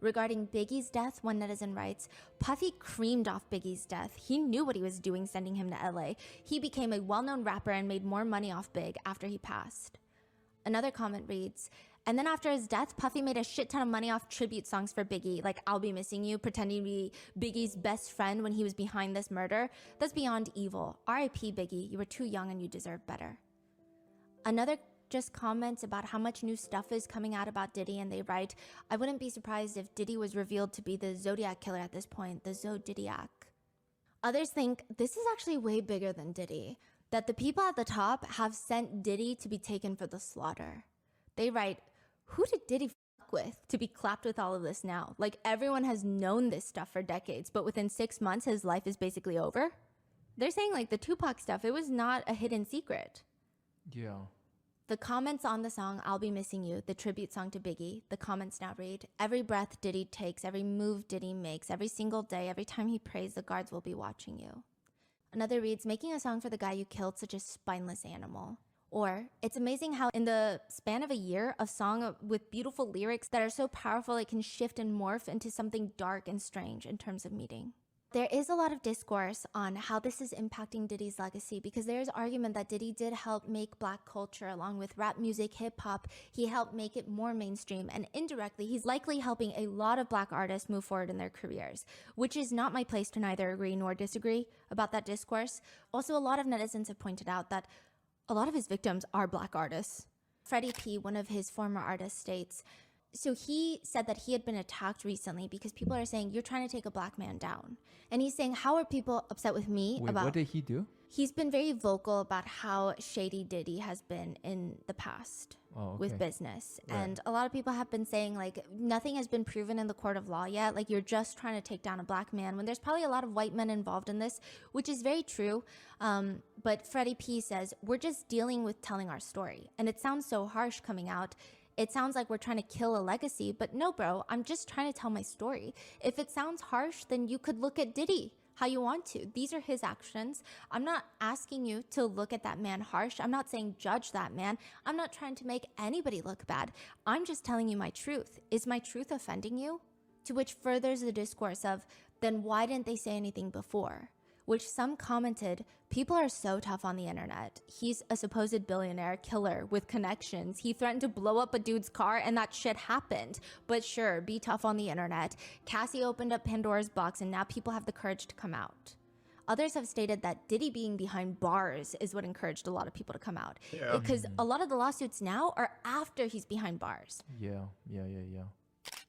S2: Regarding Biggie's death, one netizen writes, Puffy creamed off Biggie's death. He knew what he was doing sending him to LA. He became a well-known rapper and made more money off Big after he passed. Another comment reads, and then after his death, Puffy made a shit ton of money off tribute songs for Biggie, like I'll Be Missing You, pretending to be Biggie's best friend when he was behind this murder. That's beyond evil. R.I.P. Biggie, you were too young and you deserve better. Another just comments about how much new stuff is coming out about Diddy, and they write, I wouldn't be surprised if Diddy was revealed to be the Zodiac killer at this point, the Zodiac. Others think this is actually way bigger than Diddy, that the people at the top have sent Diddy to be taken for the slaughter. They write, who did Diddy fuck with to be clapped with all of this now? Like everyone has known this stuff for decades, but within 6 months his life is basically over? They're saying like the Tupac stuff, it was not a hidden secret.
S3: Yeah.
S2: The comments on the song I'll Be Missing You, the tribute song to Biggie, the comments now read, every breath Diddy takes, every move Diddy makes, every single day, every time he prays, the guards will be watching you. Another reads, making a song for the guy you killed, such a spineless animal. Or, it's amazing how in the span of a year, a song with beautiful lyrics that are so powerful it can shift and morph into something dark and strange in terms of meaning. There is a lot of discourse on how this is impacting Diddy's legacy because there's argument that Diddy did help make Black culture along with rap music, hip hop. He helped make it more mainstream, and indirectly he's likely helping a lot of Black artists move forward in their careers, which is not my place to neither agree nor disagree about that discourse. Also, a lot of netizens have pointed out that a lot of his victims are Black artists. Freddie P, one of his former artists, states, so he said that he had been attacked recently because people are saying, you're trying to take a Black man down. And he's saying, how are people upset with me
S3: Wait,
S2: about...
S3: what did he do?
S2: He's been very vocal about how shady Diddy has been in the past with business.
S3: Right.
S2: And a lot of people have been saying, like, nothing has been proven in the court of law yet. Like, you're just trying to take down a Black man when there's probably a lot of white men involved in this, which is very true. But Freddie P says, we're just dealing with telling our story. And it sounds so harsh coming out. It sounds like we're trying to kill a legacy, but no, bro, I'm just trying to tell my story. If it sounds harsh, then you could look at Diddy how you want to. These are his actions. I'm not asking you to look at that man harsh. I'm not saying judge that man. I'm not trying to make anybody look bad. I'm just telling you my truth. Is my truth offending you? To which furthers the discourse of, then why didn't they say anything before? Which some commented, people are so tough on the internet. He's a supposed billionaire killer with connections. He threatened to blow up a dude's car and that shit happened. But sure, be tough on the internet. Cassie opened up Pandora's box and now people have the courage to come out. Others have stated that Diddy being behind bars is what encouraged a lot of people to come out.
S1: Yeah.
S2: Because a lot of the lawsuits now are after he's behind bars.
S3: Yeah.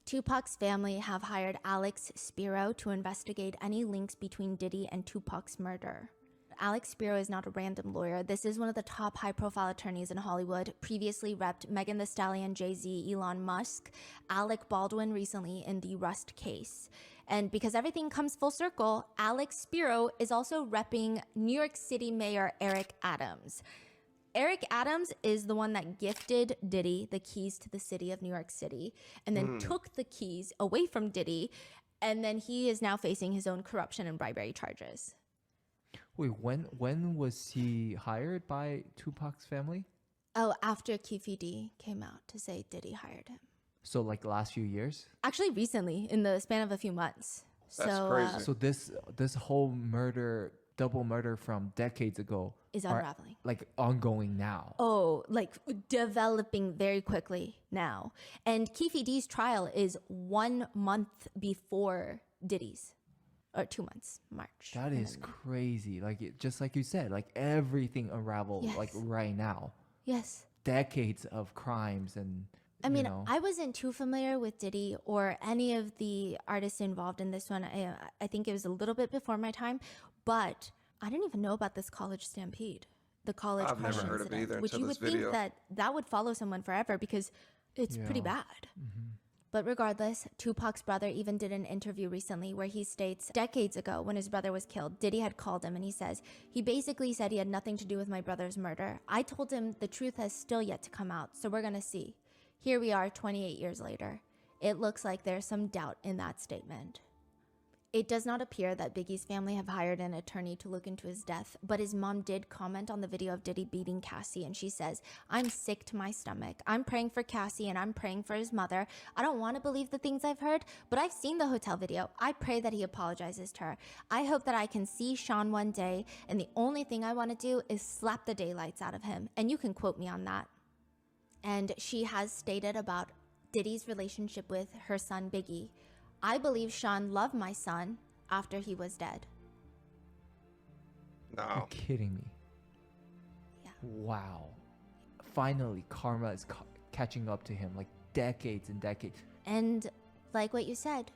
S2: Tupac's family have hired Alex Spiro to investigate any links between Diddy and Tupac's murder. Alex Spiro is not a random lawyer. This is one of the top high-profile attorneys in Hollywood, previously repped Megan Thee Stallion, Jay-Z, Elon Musk, Alec Baldwin recently in the Rust case. And because everything comes full circle, Alex Spiro is also repping New York City Mayor Eric Adams. Eric Adams is the one that gifted Diddy the keys to the city of New York City and then took the keys away from Diddy, and then he is now facing his own corruption and bribery charges.
S3: Wait, when was he hired by Tupac's family?
S2: Oh, after Keffe D came out to say Diddy hired him.
S3: So like the last few years?
S2: Actually, recently, in the span of a few months.
S1: That's crazy.
S3: So this whole murder, double murder from decades ago
S2: is unraveling.
S3: Like ongoing now.
S2: Oh, like developing very quickly now. And Keffe D's trial is 1 month before Diddy's. Or 2 months, March.
S3: That is crazy. Like just like you said, like everything unraveled like right now.
S2: Yes.
S3: Decades of crimes and
S2: I mean, I wasn't too familiar with Diddy or any of the artists involved in this one. I think it was a little bit before my time, but I didn't even know about this college stampede, the college
S1: I've
S2: crush
S1: never heard
S2: incident,
S1: of it either
S2: which
S1: until
S2: you
S1: this
S2: would
S1: video.
S2: think that would follow someone forever because it's pretty bad. But regardless, Tupac's brother even did an interview recently where he states decades ago when his brother was killed, Diddy had called him and he says, he basically said he had nothing to do with my brother's murder. I told him the truth has still yet to come out, so we're gonna see. Here we are 28 years later. It looks like there's some doubt in that statement. It does not appear that Biggie's family have hired an attorney to look into his death, but his mom did comment on the video of Diddy beating Cassie, and she says, I'm sick to my stomach. I'm praying for Cassie and I'm praying for his mother. I don't want to believe the things I've heard, but I've seen the hotel video. I pray that he apologizes to her. I hope that I can see Sean one day, and the only thing I want to do is slap the daylights out of him, and you can quote me on that. And she has stated about Diddy's relationship with her son Biggie. I believe Sean loved my son after he was dead.
S1: No.
S3: You're kidding me.
S2: Yeah.
S3: Wow. Finally, karma is catching up to him, like decades and decades.
S2: And like what you said,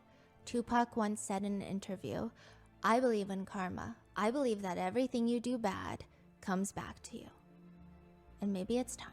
S2: Tupac once said in an interview, I believe in karma. I believe that everything you do bad comes back to you. And maybe it's time.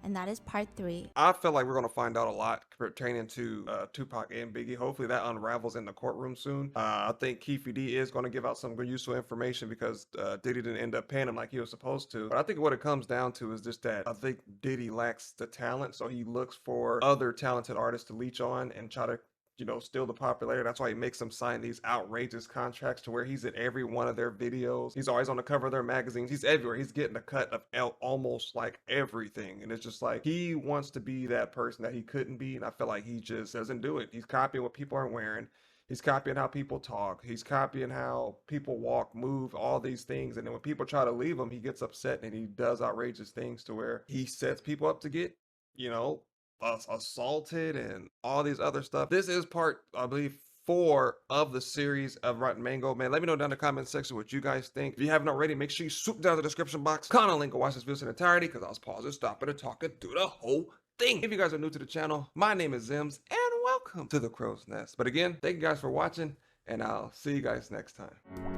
S2: And that is part 3.
S1: I feel like we're going to find out a lot pertaining to Tupac and Biggie. Hopefully that unravels in the courtroom soon. I think Keffe D is going to give out some good useful information because Diddy didn't end up paying him like he was supposed to. But I think what it comes down to is just that I think Diddy lacks the talent. So he looks for other talented artists to leech on and try to, you know, steal the popularity. That's why he makes them sign these outrageous contracts to where he's in every one of their videos. He's always on the cover of their magazines. He's everywhere. He's getting a cut of almost like everything. And it's just like he wants to be that person that he couldn't be. And I feel like he just doesn't do it. He's copying what people are wearing. He's copying how people talk. He's copying how people walk, move, all these things. And then when people try to leave him, he gets upset and he does outrageous things to where he sets people up to get, you know, assaulted and all these other stuff. This is part, I believe, 4 of the series of Rotten Mango. Man, let me know down in the comment section what you guys think. If you haven't already, make sure you swoop down to the description box, comment a link, and watch this video in entirety because I was pausing, stopping, and talking through the whole thing. If you guys are new to the channel, my name is Zems, and welcome to the Crow's Nest. But again, thank you guys for watching, and I'll see you guys next time.